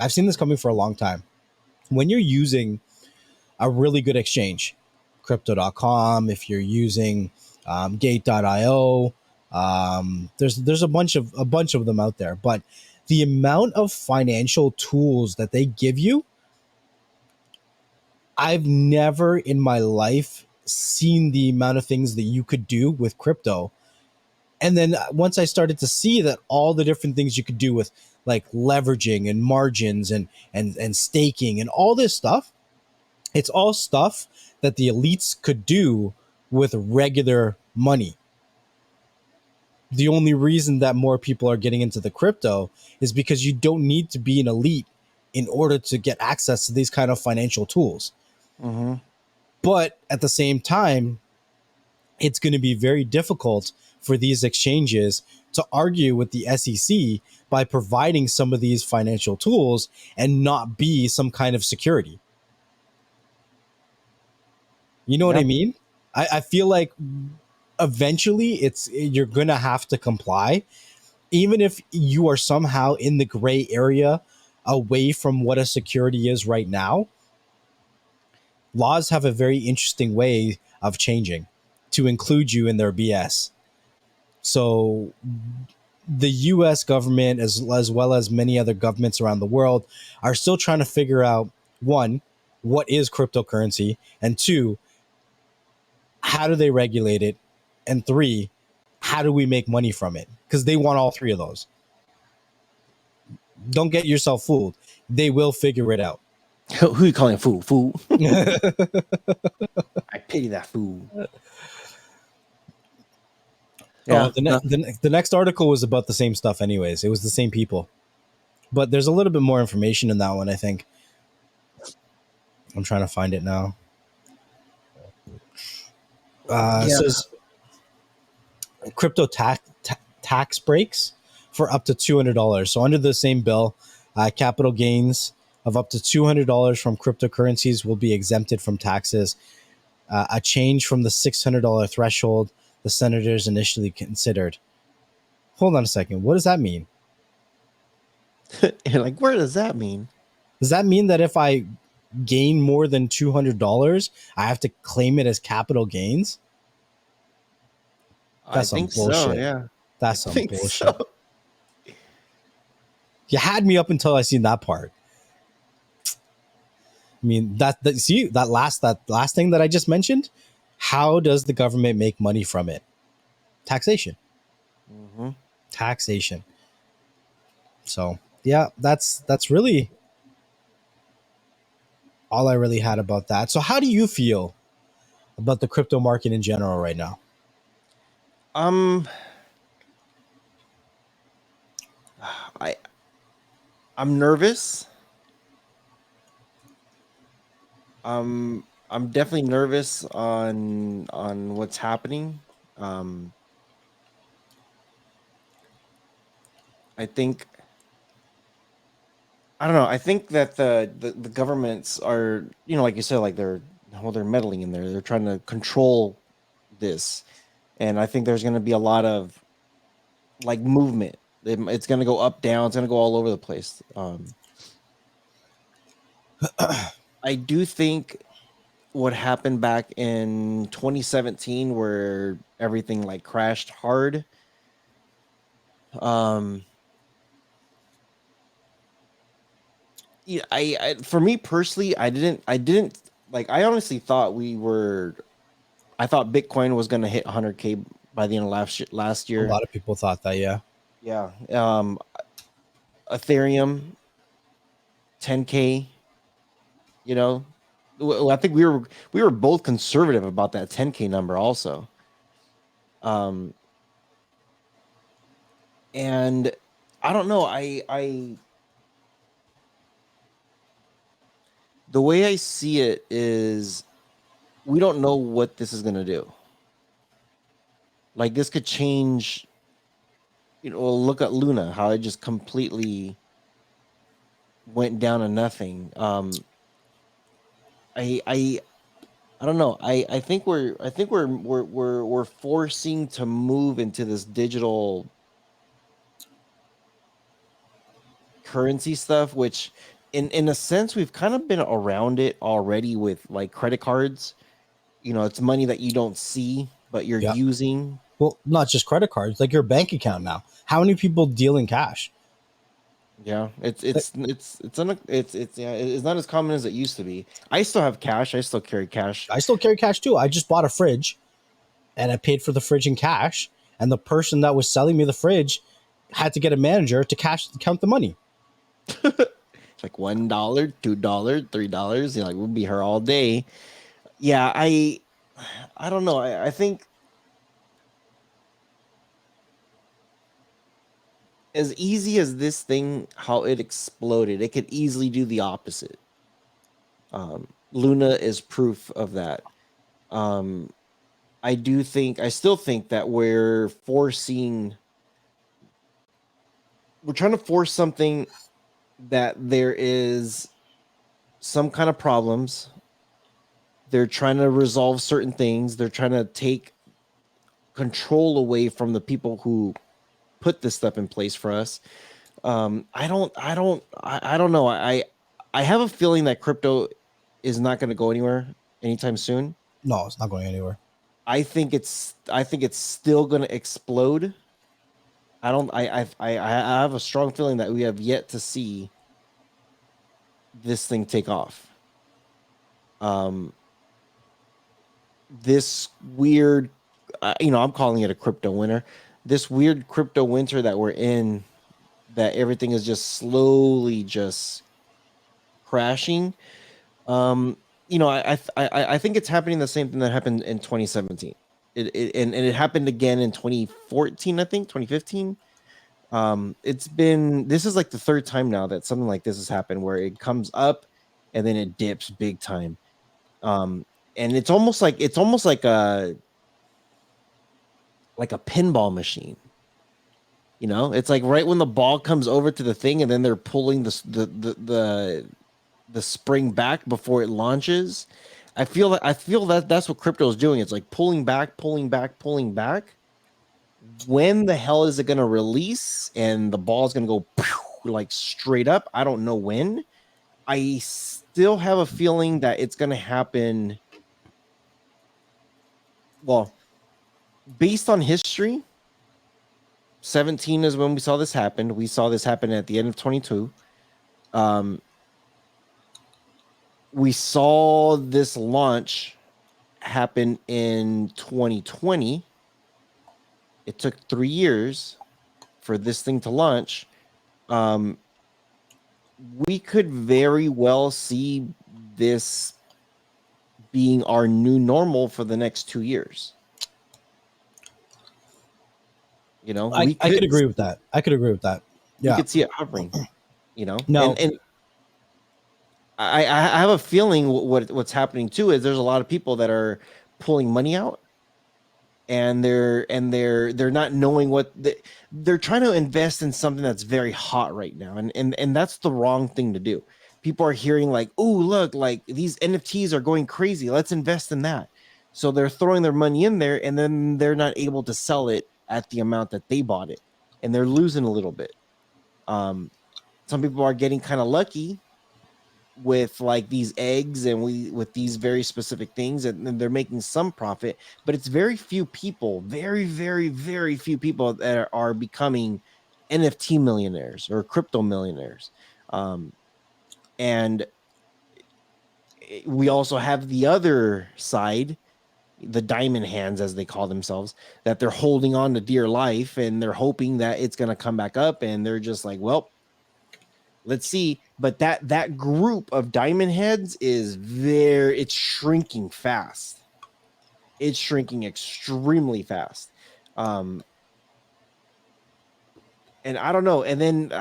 I've seen this coming for a long time. When you're using a really good exchange, crypto.com, if you're using gate.io, There's a bunch of them out there, but the amount of financial tools that they give you, I've never in my life seen the amount of things that you could do with crypto. And then once I started to see that all the different things you could do with like leveraging and margins and staking and all this stuff, it's all stuff that the elites could do with regular money. The only reason that more people are getting into the crypto is because you don't need to be an elite in order to get access to these kind of financial tools. Mm-hmm. But at the same time, it's going to be very difficult for these exchanges to argue with the SEC by providing some of these financial tools and not be some kind of security. You know what Yeah. I mean? I feel like eventually you're going to have to comply, even if you are somehow in the gray area away from what a security is right now. Laws have a very interesting way of changing to include you in their BS. So the US government, as well as many other governments around the world, are still trying to figure out, one, what is cryptocurrency, and two, how do they regulate it, and three, how do we make money from it? Because they want all three of those. Don't get yourself fooled. They will figure it out. Who you calling a fool? Fool. I pity that fool. Oh, Yeah. No. the next article was about the same stuff, anyways. It was the same people, but there's a little bit more information in that one. I think I'm trying to find it now. It Yeah. says crypto tax breaks for up to $200. So under the same bill, capital gains of up to $200 from cryptocurrencies will be exempted from taxes. A change from the $600 threshold the senators initially considered. Hold on a second. What does that mean? You're like, where does that mean? Does that mean that if I gain more than $200, I have to claim it as capital gains? I That's some think so. bullshit. Yeah. I That's some think so. bullshit. You had me up until I seen that part. I mean, see that last thing that I just mentioned. How does the government make money from it? Taxation. Mm-hmm. Taxation. So yeah, that's really all I really had about that. So how do you feel about the crypto market in general right now? Um, I I'm nervous. I'm definitely nervous on what's happening. Um, I think I don't know. I think that the governments are, like you said, like they're meddling in there. They're trying to control this, and I think there's going to be a lot of like movement. It's going to go up, down. It's going to go all over the place. I do think what happened back in 2017, where everything like crashed hard. Um, yeah, I for me personally, I didn't like. I honestly thought I thought Bitcoin was going to hit 100K by the end of last A year. lot of people thought that, yeah. Yeah. Ethereum 10K. You know, I think we were both conservative about that 10K number also. Um, and I don't know. I The way I see it is we don't know what this is going to do. Like this could change. Look at Luna, how it just completely went down to nothing. I I I don't know. I think we're forcing to move into this digital currency stuff, which in a sense we've kind of been around it already with like credit cards. It's money that you don't see but you're Yep. using. Well, not just credit cards, like your bank account now. How many people deal in cash? Yeah, Like, it's not as common as it used to be. I still have cash. I still carry cash. I still carry cash too. I just bought a fridge and I paid for the fridge in cash. And the person that was selling me the fridge had to get a manager to count the money. It's like $1, $2, $3. Like we'll be here all day. Yeah, I don't know. I think as easy as this thing, how it exploded, it could easily do the opposite. Luna is proof of that. Um, I still think that we're trying to force something that there is some kind of problems. They're trying to resolve certain things. They're trying to take control away from the people who put this stuff in place for us. I don't know. I have a feeling that crypto is not going to go anywhere anytime soon. No, it's not going anywhere. I think it's still going to explode. I don't. I have a strong feeling that we have yet to see this thing take off. Um, this weird, I'm calling it a crypto winter. This weird crypto winter that we're in, that everything is just slowly just crashing. I think it's happening the same thing that happened in 2017. And it happened again in 2014, I think 2015. This is like the third time now that something like this has happened, where it comes up and then it dips big time. And it's almost like a pinball machine. It's like right when the ball comes over to the thing, and then they're pulling the spring back before it launches. I feel that that's what crypto is doing. It's like pulling back, pulling back, pulling back. When the hell is it going to release and the ball is going to go like straight up? I don't know when. I still have a feeling that it's going to happen. Well, based on history, 17 is when we saw this happen. We saw this happen at the end of 22. We saw this launch happen in 2020. It took 3 years for this thing to launch. We could very well see this being our new normal for the next 2 years. I could agree with that. I could agree with that. You Yeah. could see it hovering. No. And I have a feeling what's happening too is there's a lot of people that are pulling money out, and they're not knowing what they're trying to invest in something that's very hot right now, and that's the wrong thing to do. People are hearing like, oh, look, like these NFTs are going crazy, let's invest in that. So they're throwing their money in there, and then they're not able to sell it at the amount that they bought it, and they're losing a little bit. Some people are getting kind of lucky with like these eggs and with these very specific things, and they're making some profit, but it's very few people, very, very, very few people that are becoming NFT millionaires or crypto millionaires. And we also have the other side, the diamond hands, as they call themselves, that they're holding on to dear life, and they're hoping that it's going to come back up, and they're just like, well, let's see. But that group of diamond heads it's shrinking fast. It's shrinking extremely fast. And I don't know. And then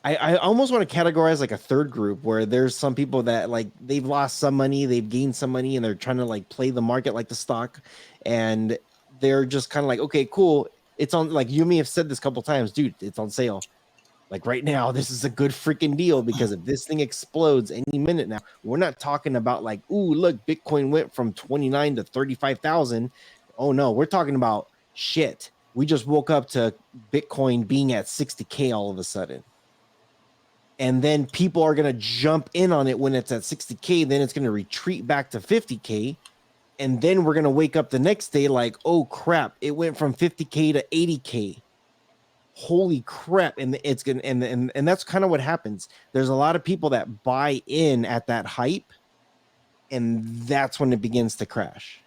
I almost want to categorize like a third group, where there's some people that like they've lost some money, they've gained some money, and they're trying to like play the market like the stock. And they're just kind of like, okay, cool. It's on, like you may have said this a couple times, dude, it's on sale. Like right now, this is a good freaking deal, because if this thing explodes any minute now, we're not talking about like, ooh, look, Bitcoin went from 29 to 35,000. Oh no, we're talking about shit. We just woke up to Bitcoin being at 60K all of a sudden. And then people are going to jump in on it when it's at 60K. Then it's going to retreat back to 50K. And then we're going to wake up the next day like, oh crap, it went from 50K to 80K. Holy crap. And it's going to, and that's kind of what happens. There's a lot of people that buy in at that hype, and that's when it begins to crash.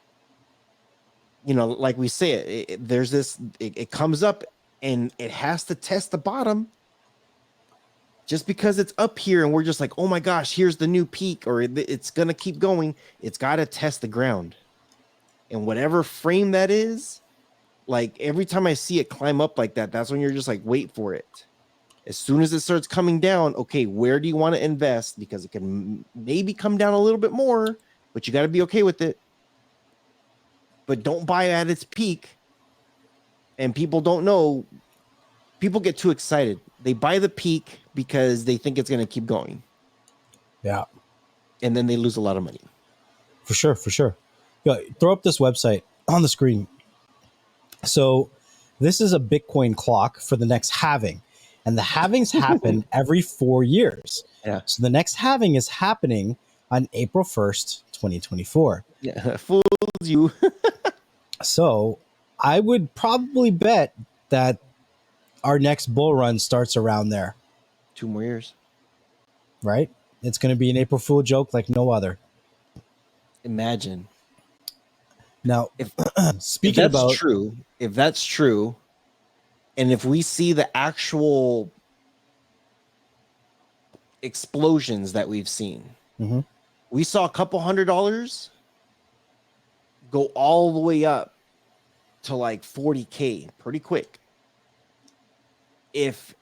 You know, like we say, there's this, it comes up and it has to test the bottom. Just because it's up here and we're just like, oh my gosh, here's the new peak, or it's going to keep going, it's got to test the ground. And whatever frame that is, like every time I see it climb up like that, that's when you're just like, wait for it. As soon as it starts coming down, okay, where do you want to invest? Because it can maybe come down a little bit more, but you got to be okay with it. But don't buy at its peak. And people don't know. People get too excited. They buy the peak because they think it's going to keep going. Yeah. And then they lose a lot of money. For sure, for sure. Yo, throw up this website on the screen. So this is a Bitcoin clock for the next halving. And the halvings happen every 4 years. Yeah. So the next halving is happening on April 1st, 2024. Yeah, fools you. So I would probably bet that our next bull run starts around there, 2 more years. right? It's going to be an April Fool joke like no other. Imagine. Now, If speaking that's about true, if that's true, and if we see the actual explosions that we've seen, Mhm. we saw a couple $100 go all the way up to like 40K pretty quick. If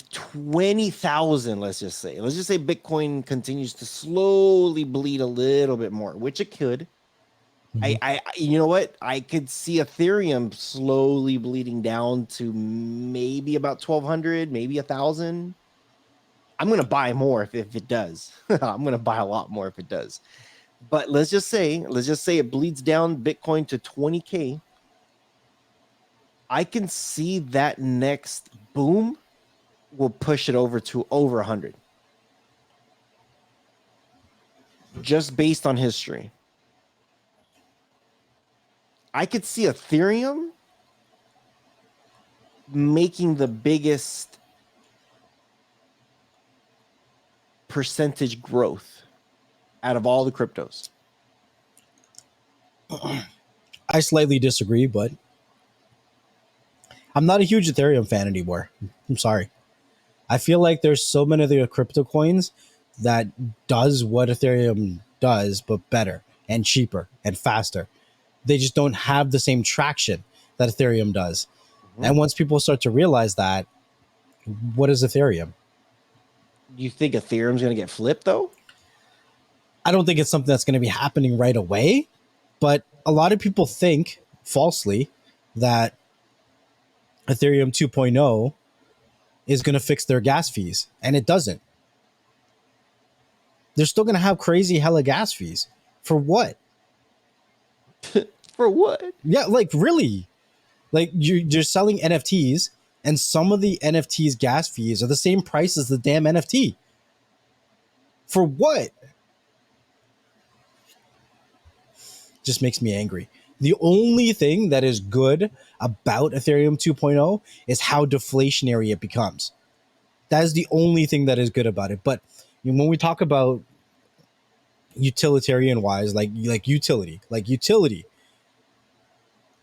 20,000, let's just say Bitcoin continues to slowly bleed a little bit more, which it could. I you know what? I could see Ethereum slowly bleeding down to maybe about 1,200, maybe 1,000. I'm gonna buy more if it does. I'm gonna buy a lot more if it does. But let's just say it bleeds down Bitcoin to 20K. I can see that next boom will push it over to over 100. Just based on history. I could see Ethereum making the biggest percentage growth out of all the cryptos. I slightly disagree, but I'm not a huge Ethereum fan anymore. I'm sorry. I feel like there's so many of the crypto coins that does what Ethereum does, but better and cheaper and faster. They just don't have the same traction that Ethereum does. Mm-hmm. And once people start to realize that, what is Ethereum? Do you think Ethereum's going to get flipped though? I don't think it's something that's going to be happening right away, but a lot of people think falsely that Ethereum 2.0 is going to fix their gas fees, and it doesn't. They're still going to have crazy hella gas fees. For what? For what? Yeah, like really? Like you're selling NFTs, and some of the NFTs gas fees are the same price as the damn NFT. For what? Just makes me angry. The only thing that is good about Ethereum 2.0 is how deflationary it becomes. That is the only thing that is good about it. But when we talk about utilitarian wise, like utility,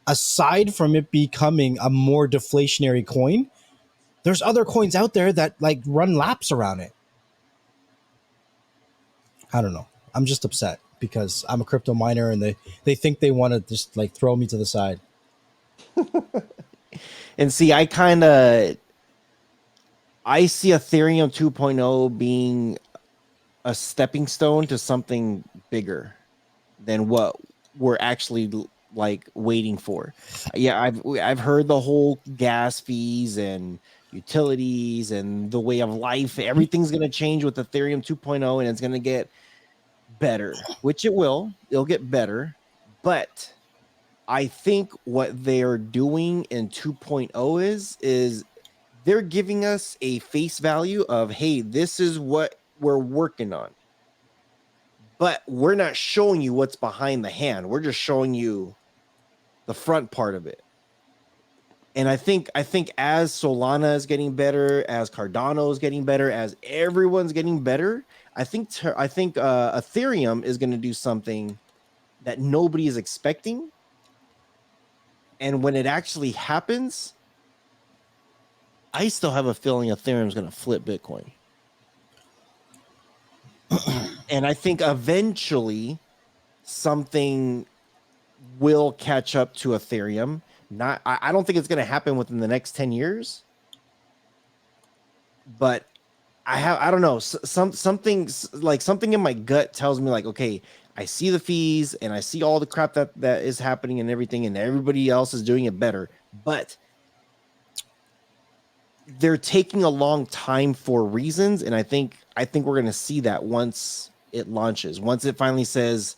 aside from it becoming a more deflationary coin, there's other coins out there that like run laps around it. I don't know. I'm just upset because I'm a crypto miner and they think they want to just like throw me to the side. And see, I see Ethereum 2.0 being a stepping stone to something bigger than what we're actually like waiting for. Yeah, I've heard the whole gas fees and utilities and the way of life. Everything's going to change with Ethereum 2.0 and it's going to get better, which it will. It'll get better, but I think what they're doing in 2.0 is they're giving us a face value of, hey, this is what we're working on. but we're not showing you what's behind the hand. We're just showing you the front part of it. And I think as Solana is getting better, as Cardano is getting better, as everyone's getting better, I think Ethereum is going to do something that nobody is expecting. And when it actually happens, I still have a feeling Ethereum is going to flip Bitcoin. And I think eventually something will catch up to Ethereum. I don't think it's going to happen within the next 10 years, but I don't know, something in my gut tells me like, okay, I see the fees and I see all the crap that is happening and everything, and everybody else is doing it better, but they're taking a long time for reasons. And I think we're going to see that once it launches, once it finally says,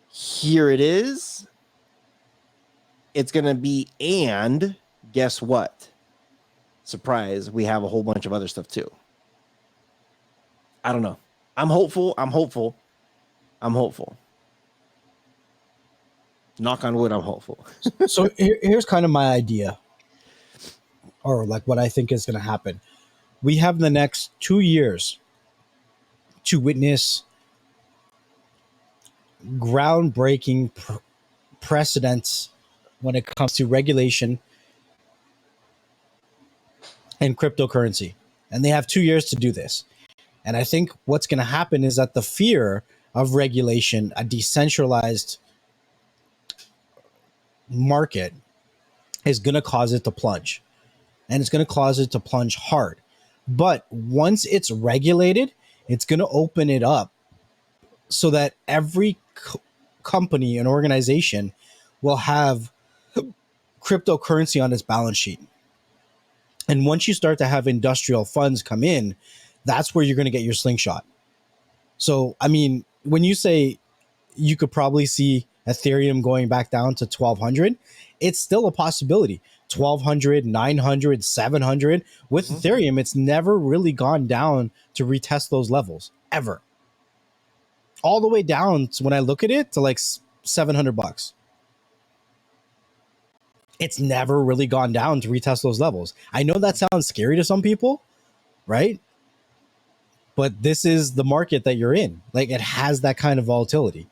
here it is, it's going to be, and guess what? Surprise, we have a whole bunch of other stuff too. I don't know. I'm hopeful. Knock on wood, I'm hopeful. So here's kind of my idea, or like what I think is going to happen. We have the next 2 years to witness groundbreaking precedents when it comes to regulation and cryptocurrency. And they have 2 years to do this. And I think what's going to happen is that the fear of regulation, a decentralized market, is going to cause it to plunge. And it's going to cause it to plunge hard. But once it's regulated, it's going to open it up so that every company and organization will have cryptocurrency on its balance sheet. And once you start to have industrial funds come in, that's where you're going to get your slingshot. So, I mean, when you say you could probably see Ethereum going back down to 1,200, it's still a possibility. 1,200, 900, 700. With Ethereum, it's never really gone down to retest those levels, ever. All the way down to, when I look at it, to like $700. It's never really gone down to retest those levels. I know that sounds scary to some people, right? But this is the market that you're in. Like, it has that kind of volatility.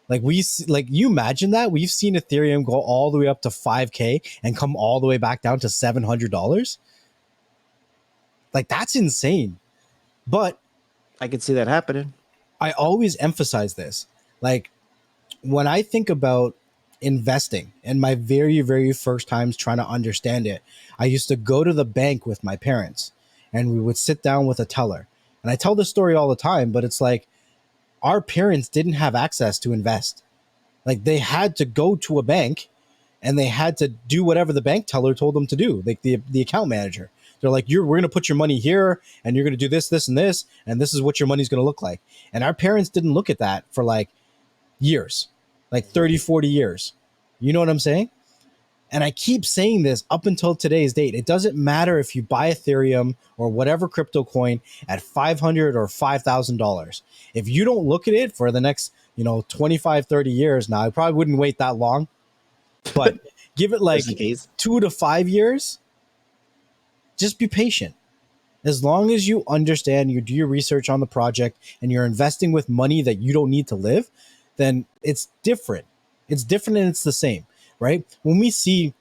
Like, you imagine that we've seen Ethereum go all the way up to 5K and come all the way back down to $700. Like, that's insane. But I can see that happening. I always emphasize this. Like, when I think about investing and my very, very first times trying to understand it, I used to go to the bank with my parents and we would sit down with a teller. And I tell this story all the time, but it's like, our parents didn't have access to invest. Like, they had to go to a bank and they had to do whatever the bank teller told them to do. Like the account manager, they're like, we're going to put your money here and you're going to do this, this, and this. And this is what your money's going to look like. And our parents didn't look at that for like years, like 30, 40 years. You know what I'm saying? And I keep saying this up until today's date. It doesn't matter if you buy Ethereum or whatever crypto coin at $500 or $5,000. If you don't look at it for the next, 25, 30 years, now I probably wouldn't wait that long, but give it like 2 to 5 years. Just be patient. As long as you understand, you do your research on the project and you're investing with money that you don't need to live, then it's different. It's different and it's the same. Right? When we see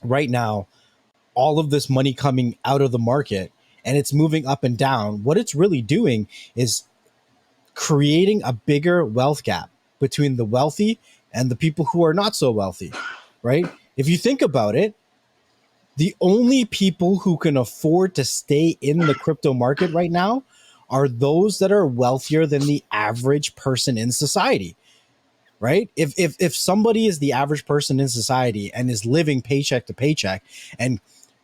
right now all of this money coming out of the market and it's moving up and down, what it's really doing is creating a bigger wealth gap between the wealthy and the people who are not so wealthy, right? If you think about it, the only people who can afford to stay in the crypto market right now are those that are wealthier than the average person in society. Right? If somebody is the average person in society and is living paycheck to paycheck and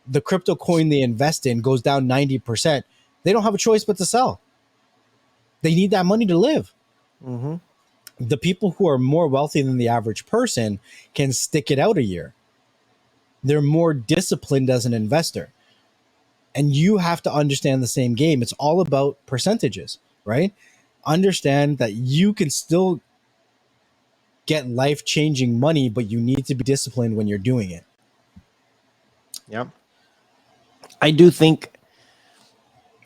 the crypto coin they invest in goes down 90%, they don't have a choice but to sell. They need that money to live. Mm-hmm. The people who are more wealthy than the average person can stick it out a year. They're more disciplined as an investor. And you have to understand the same game. It's all about percentages, right? understand that you can still get life-changing money, but you need to be disciplined when you're doing it. Yeah. I do think,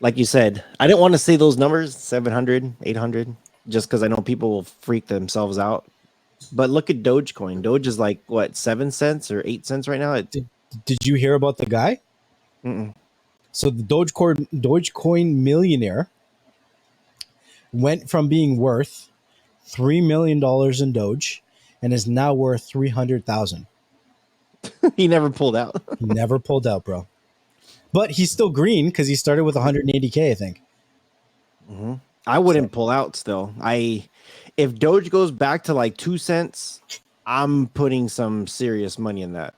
like you said, I didn't want to say those numbers 700, 800, just because I know people will freak themselves out. But look at Dogecoin. Doge is like what, 7 cents or 8 cents right now? Did you hear about the guy? Mm-mm. So the Dogecoin millionaire went from being worth $3 million in Doge and is now worth 300,000. He never pulled out. He never pulled out, bro. But he's still green because he started with 180K, I think. Mm-hmm. I wouldn't pull out still. If Doge goes back to like 2 cents, I'm putting some serious money in that.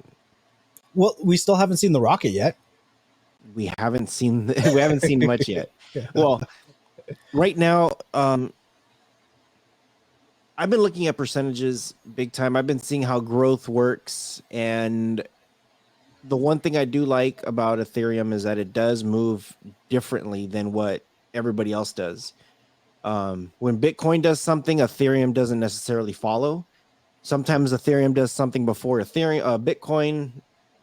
Well, we still haven't seen the rocket yet. We haven't seen much yet. Well, right now, I've been looking at percentages big time. I've been seeing how growth works, and the one thing I do like about Ethereum is that it does move differently than what everybody else does. When Bitcoin does something, Ethereum doesn't necessarily follow. Sometimes Ethereum does something before Bitcoin.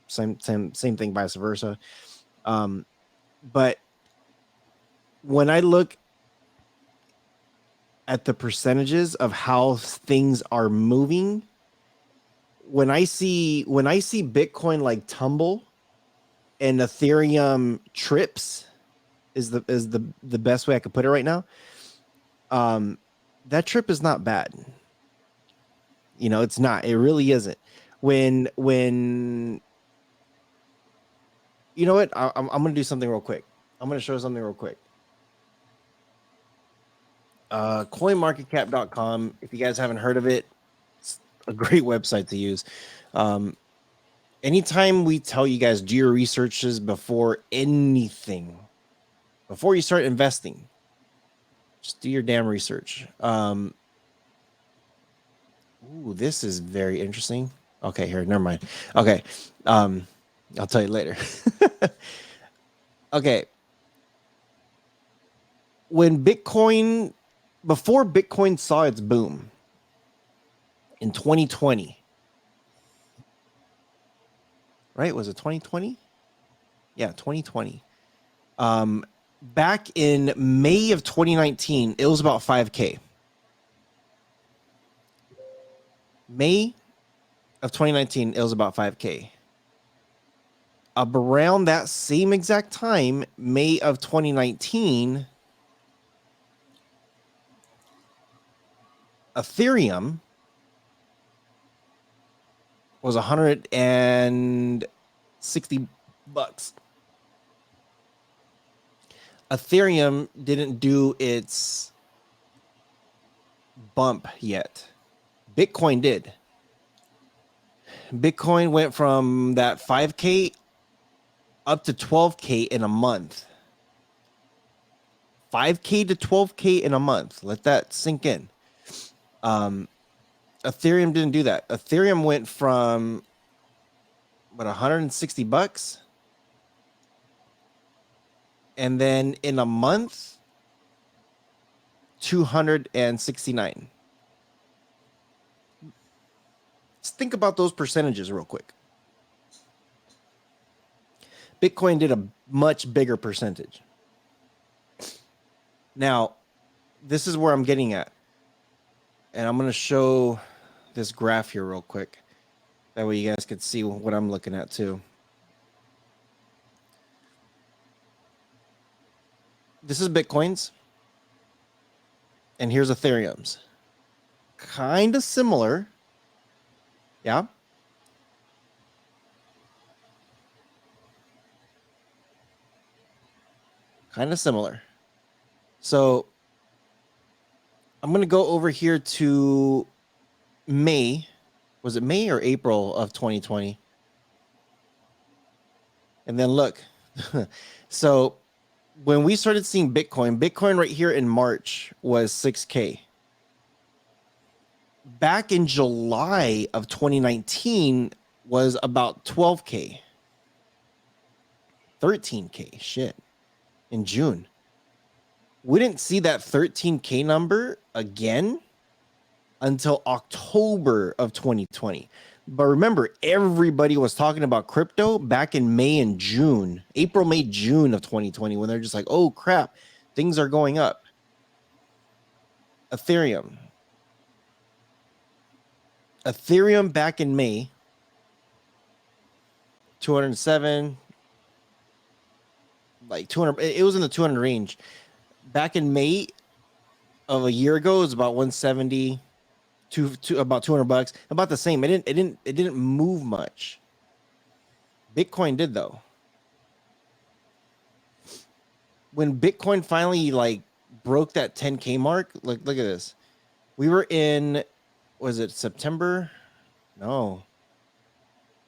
Same thing, vice versa. But when I look at the percentages of how things are moving, when I see Bitcoin like tumble and Ethereum trips is the best way I could put it right now. That trip is not bad. You know, it's not. It really isn't. When you know what? I'm gonna do something real quick. I'm gonna show something real quick. Coinmarketcap.com. If you guys haven't heard of it, it's a great website to use. Anytime we tell you guys do your researches before anything, before you start investing, just do your damn research. Ooh, this is very interesting. Okay, here, never mind. Okay, I'll tell you later. Okay, before Bitcoin saw its boom in 2020, right? Was it 2020? Yeah, 2020. Back in May of 2019, it was about 5K. May of 2019, it was about 5K. Around that same exact time, May of 2019, Ethereum was $160. Ethereum didn't do its bump yet. Bitcoin did. Bitcoin went from that 5K up to 12K in a month. 5K to 12K in a month. Let that sink in. Ethereum didn't do that. Ethereum went from $160, and then in a month, 269. Let's think about those percentages real quick. Bitcoin did a much bigger percentage. Now, this is where I'm getting at. And I'm going to show this graph here real quick. That way you guys can see what I'm looking at too. This is Bitcoin's. And here's Ethereum's. Kind of similar. Yeah. Kind of similar. So I'm going to go over here to May. Was it May or April of 2020? And then look. So when we started seeing Bitcoin right here in March was 6K. Back in July of 2019 was about 12K. 13K. Shit. In June. We didn't see that 13K number again until October of 2020. But remember, everybody was talking about crypto back in May and June, April, May, June of 2020, when they're just like, oh crap, things are going up. Ethereum back in May, 207, like 200, it was in the 200 range. Back in May of a year ago, it was about 170 to about $200, about the same. It didn't move much. Bitcoin did though. When Bitcoin finally like broke that 10K mark, look at this. We were in, was it September? No.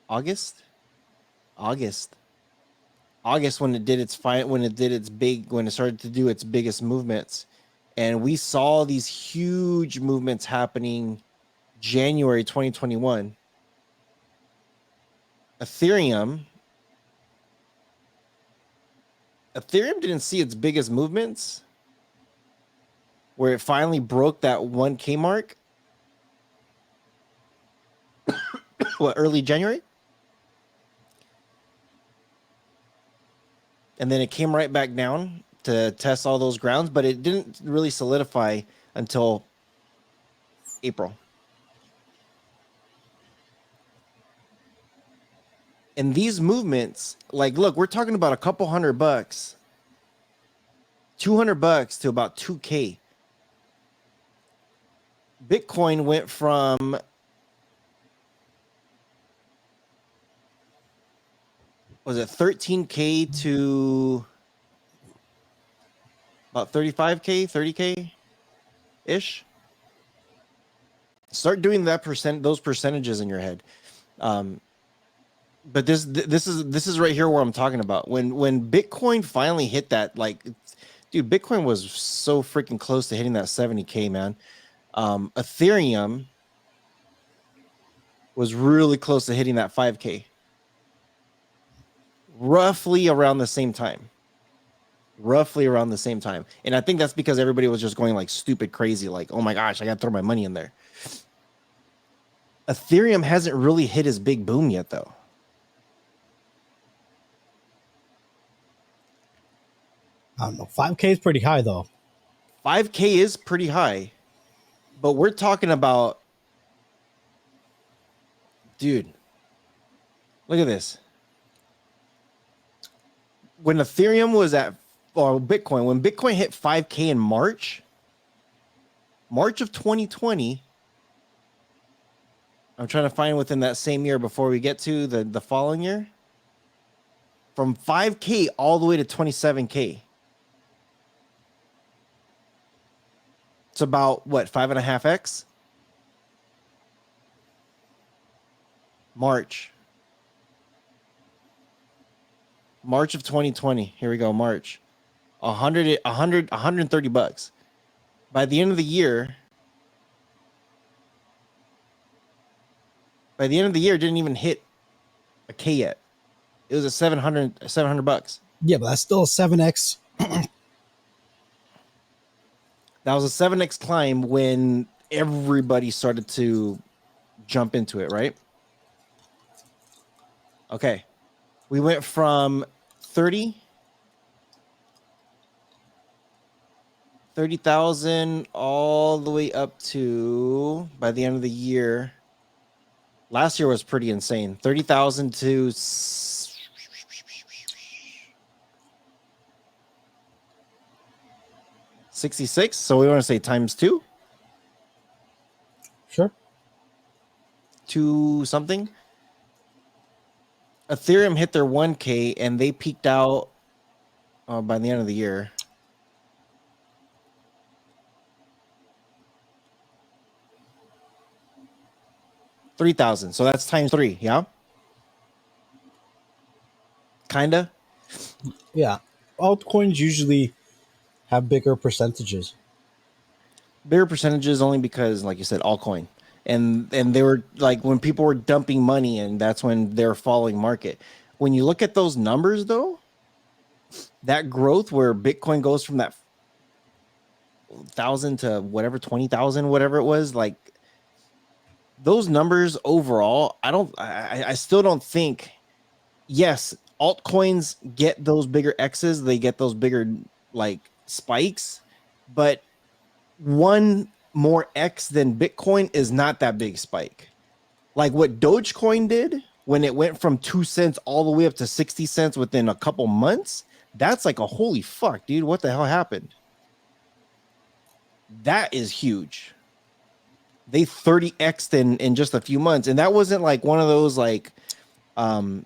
August when it did its when it started to do its biggest movements. And we saw these huge movements happening January 2021. Ethereum didn't see its biggest movements where it finally broke that 1K mark. What, early January? And then it came right back down to test all those grounds, but it didn't really solidify until April. And these movements, like, look, we're talking about a couple $100, $200 to about 2K. Bitcoin went from was it 13K to about 35K, 30K ish. Start doing those percentages in your head. But this is right here where I'm talking about. When Bitcoin finally hit that, like, dude, Bitcoin was so freaking close to hitting that 70K, man. Ethereum was really close to hitting that 5K. Roughly around the same time. And I think that's because everybody was just going like stupid crazy, like, oh my gosh, I gotta throw my money in there. Ethereum hasn't really hit his big boom yet, though. I don't know. 5K is pretty high, though. 5K is pretty high, but we're talking about, dude, look at this. When Ethereum was at, or Bitcoin, when Bitcoin hit 5K in March of 2020, I'm trying to find within that same year before we get to the following year, from 5K all the way to 27K. It's about what, 5.5x? March of 2020. Here we go. March. $130. By the end of the year, it didn't even hit a K yet. It was at $700. Yeah, but that's still a 7x. That was a 7x climb when everybody started to jump into it, right? Okay. We went from 30,000 all the way up to, by the end of the year, last year was pretty insane. 30,000 to 66. So we want to say times 2? Sure. 2 something. Ethereum hit their 1K and they peaked out by the end of the year. $3,000. So that's times 3. Yeah. Kinda. Yeah. Altcoins usually have bigger percentages. Bigger percentages only because, like you said, altcoin. And they were like, when people were dumping money, and that's when they're following market. When you look at those numbers, though, that growth where Bitcoin goes from that thousand to whatever 20,000, whatever it was. Like those numbers overall, I still don't think. Yes, altcoins get those bigger X's, they get those bigger like spikes, but one more X than Bitcoin is not that big spike. Like what Dogecoin did when it went from 2 cents all the way up to 60 cents within a couple months, that's like a holy fuck, dude. What the hell happened? That is huge. They 30x'd in just a few months. And that wasn't like one of those like pump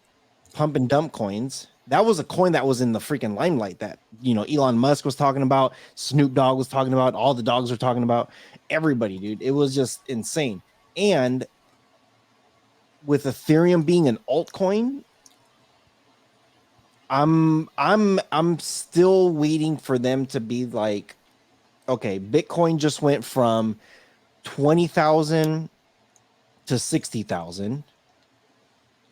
and dump coins. That was a coin that was in the freaking limelight that, you know, Elon Musk was talking about, Snoop Dogg was talking about, all the dogs were talking about, everybody, dude. It was just insane. And with Ethereum being an altcoin, I'm still waiting for them to be like, okay, Bitcoin just went from 20,000 to 60,000.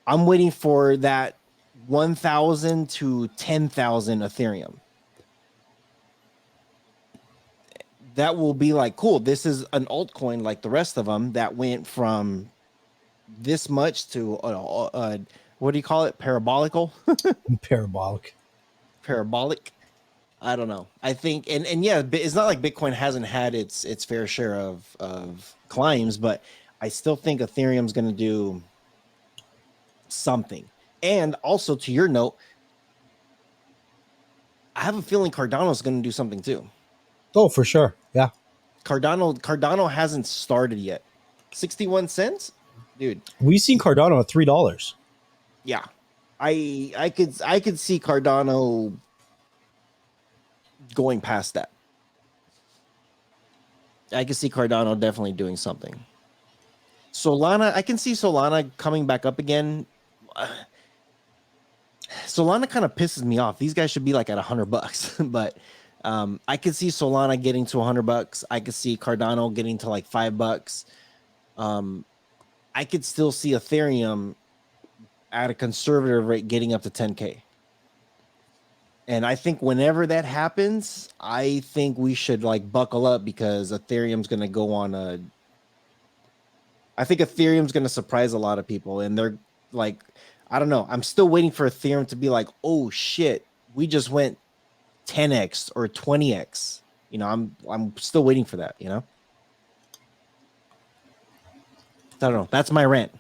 I'm waiting for that 1,000 to 10,000 Ethereum. That will be like, cool, this is an altcoin like the rest of them that went from this much to what do you call it? Parabolical? Parabolic. I don't know. I think and yeah, it's not like Bitcoin hasn't had its fair share of climbs, but I still think Ethereum's going to do something. And also to your note, I have a feeling Cardano's going to do something too. Oh, for sure. Yeah. Cardano hasn't started yet. 61 cents? Dude. We've seen Cardano at $3. Yeah. I could see Cardano going past that. I can see Cardano definitely doing something. Solana, I can see Solana coming back up again. Solana kind of pisses me off. These guys should be like at $100, but I could see Solana getting to $100. I could see Cardano getting to like $5. I could still see Ethereum at a conservative rate getting up to 10K. And I think whenever that happens, I think we should like buckle up because Ethereum's going to go on a. I think Ethereum's going to surprise a lot of people, and they're like, I don't know. I'm still waiting for Ethereum to be like, oh shit, we just went 10x or 20x. You know, I'm still waiting for that. You know, I don't know. That's my rant.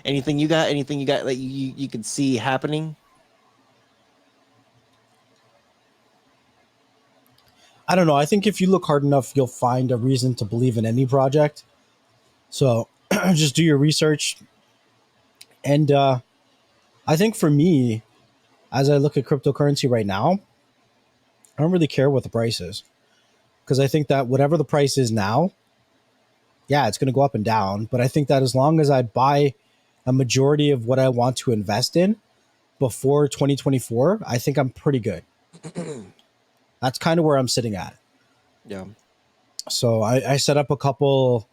Anything you got? Anything you got that you could see happening? I don't know. I think if you look hard enough, you'll find a reason to believe in any project. So just do your research. And I think for me, as I look at cryptocurrency right now, I don't really care what the price is. Because I think that whatever the price is now, yeah, it's going to go up and down. But I think that as long as I buy a majority of what I want to invest in before 2024, I think I'm pretty good. That's kind of where I'm sitting at. Yeah. So I set up a couple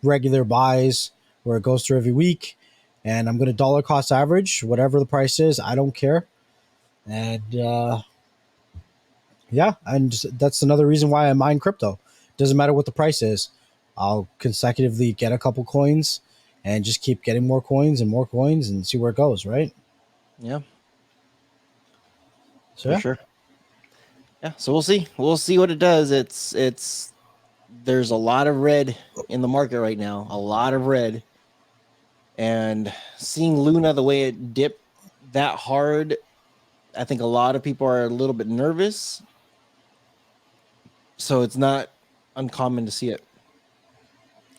regular buys where it goes through every week, and I'm going to dollar cost average whatever the price is. I don't care. And yeah, and that's another reason why I mine crypto. Doesn't matter what the price is. I'll consecutively get a couple coins and just keep getting more coins and see where it goes, right? Yeah. So, For sure. Yeah, so we'll see. We'll see what it does. It's there's a lot of red in the market right now. A lot of red. And seeing Luna the way it dipped that hard, I think a lot of people are a little bit nervous. So it's not uncommon to see it.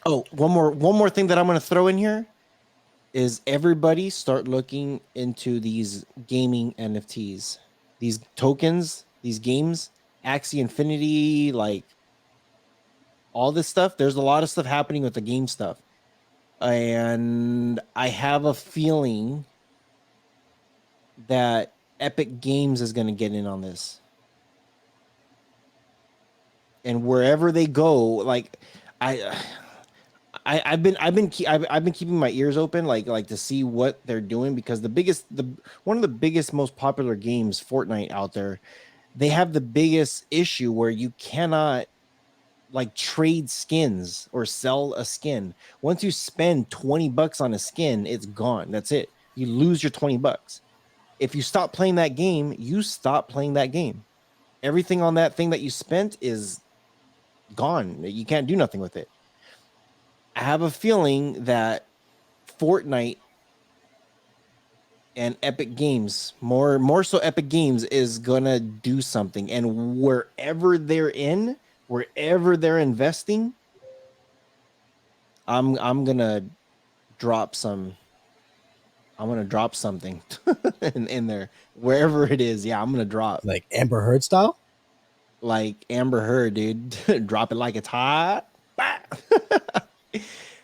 Oh, one more thing that I'm going to throw in here is everybody start looking into these gaming NFTs. These tokens, these games, Axie Infinity, like all this stuff. There's a lot of stuff happening with the game stuff. And I have a feeling that Epic Games is going to get in on this. And wherever they go, like I've been keeping my ears open, like to see what they're doing, because one of the biggest, most popular games, Fortnite, out there, they have the biggest issue where you cannot like trade skins or sell a skin. Once you spend $20 on a skin, it's gone. That's it. You lose your $20. If you stop playing that game, you stop playing that game. Everything on that thing that you spent is gone. You can't do nothing with it. I have a feeling that Fortnite and Epic Games, more so Epic Games, is gonna do something. And wherever they're investing, I'm gonna drop some. I'm gonna drop something in there wherever it is. Yeah, I'm gonna drop Like Amber Heard style? like Amber Heard, dude. Drop it like it's hot.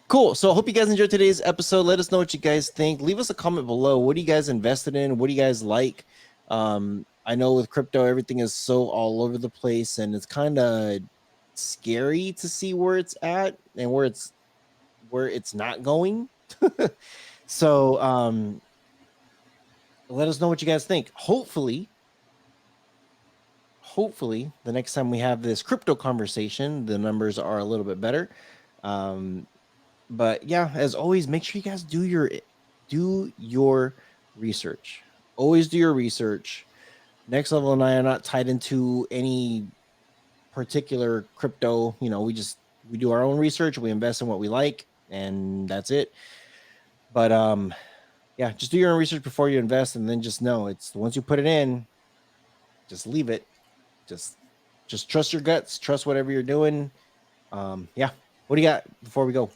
Cool. So I hope you guys enjoyed today's episode. Let us know what you guys think. Leave us a comment below. What are you guys invested in? What do you guys like? I know with crypto, everything is so all over the place, and it's kind of scary to see where it's at and where it's not going. So let us know what you guys think. Hopefully the next time we have this crypto conversation, the numbers are a little bit better. But yeah, as always, make sure you guys do your research. Always do your research. Next Level and I are not tied into any particular crypto. You know, we do our own research. We invest in what we like, and that's it. But yeah, just do your own research before you invest, and then just know it's once you put it in, just leave it. Just trust your guts. Trust whatever you're doing. Yeah. What do you got before we go?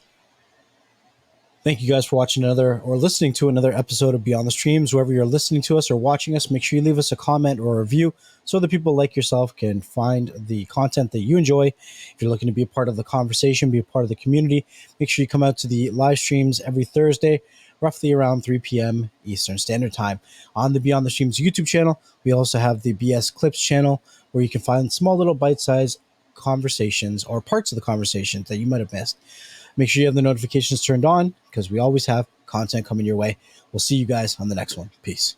Thank you guys for watching another or listening to another episode of Beyond the Streams. Wherever you're listening to us or watching us, make sure you leave us a comment or a review so other people like yourself can find the content that you enjoy. If you're looking to be a part of the conversation, be a part of the community, make sure you come out to the live streams every Thursday, roughly around 3 p.m. Eastern Standard Time. On the Beyond the Streams YouTube channel, we also have the BS Clips channel where you can find small little bite-sized conversations or parts of the conversations that you might have missed. Make sure you have the notifications turned on because we always have content coming your way. We'll see you guys on the next one. Peace.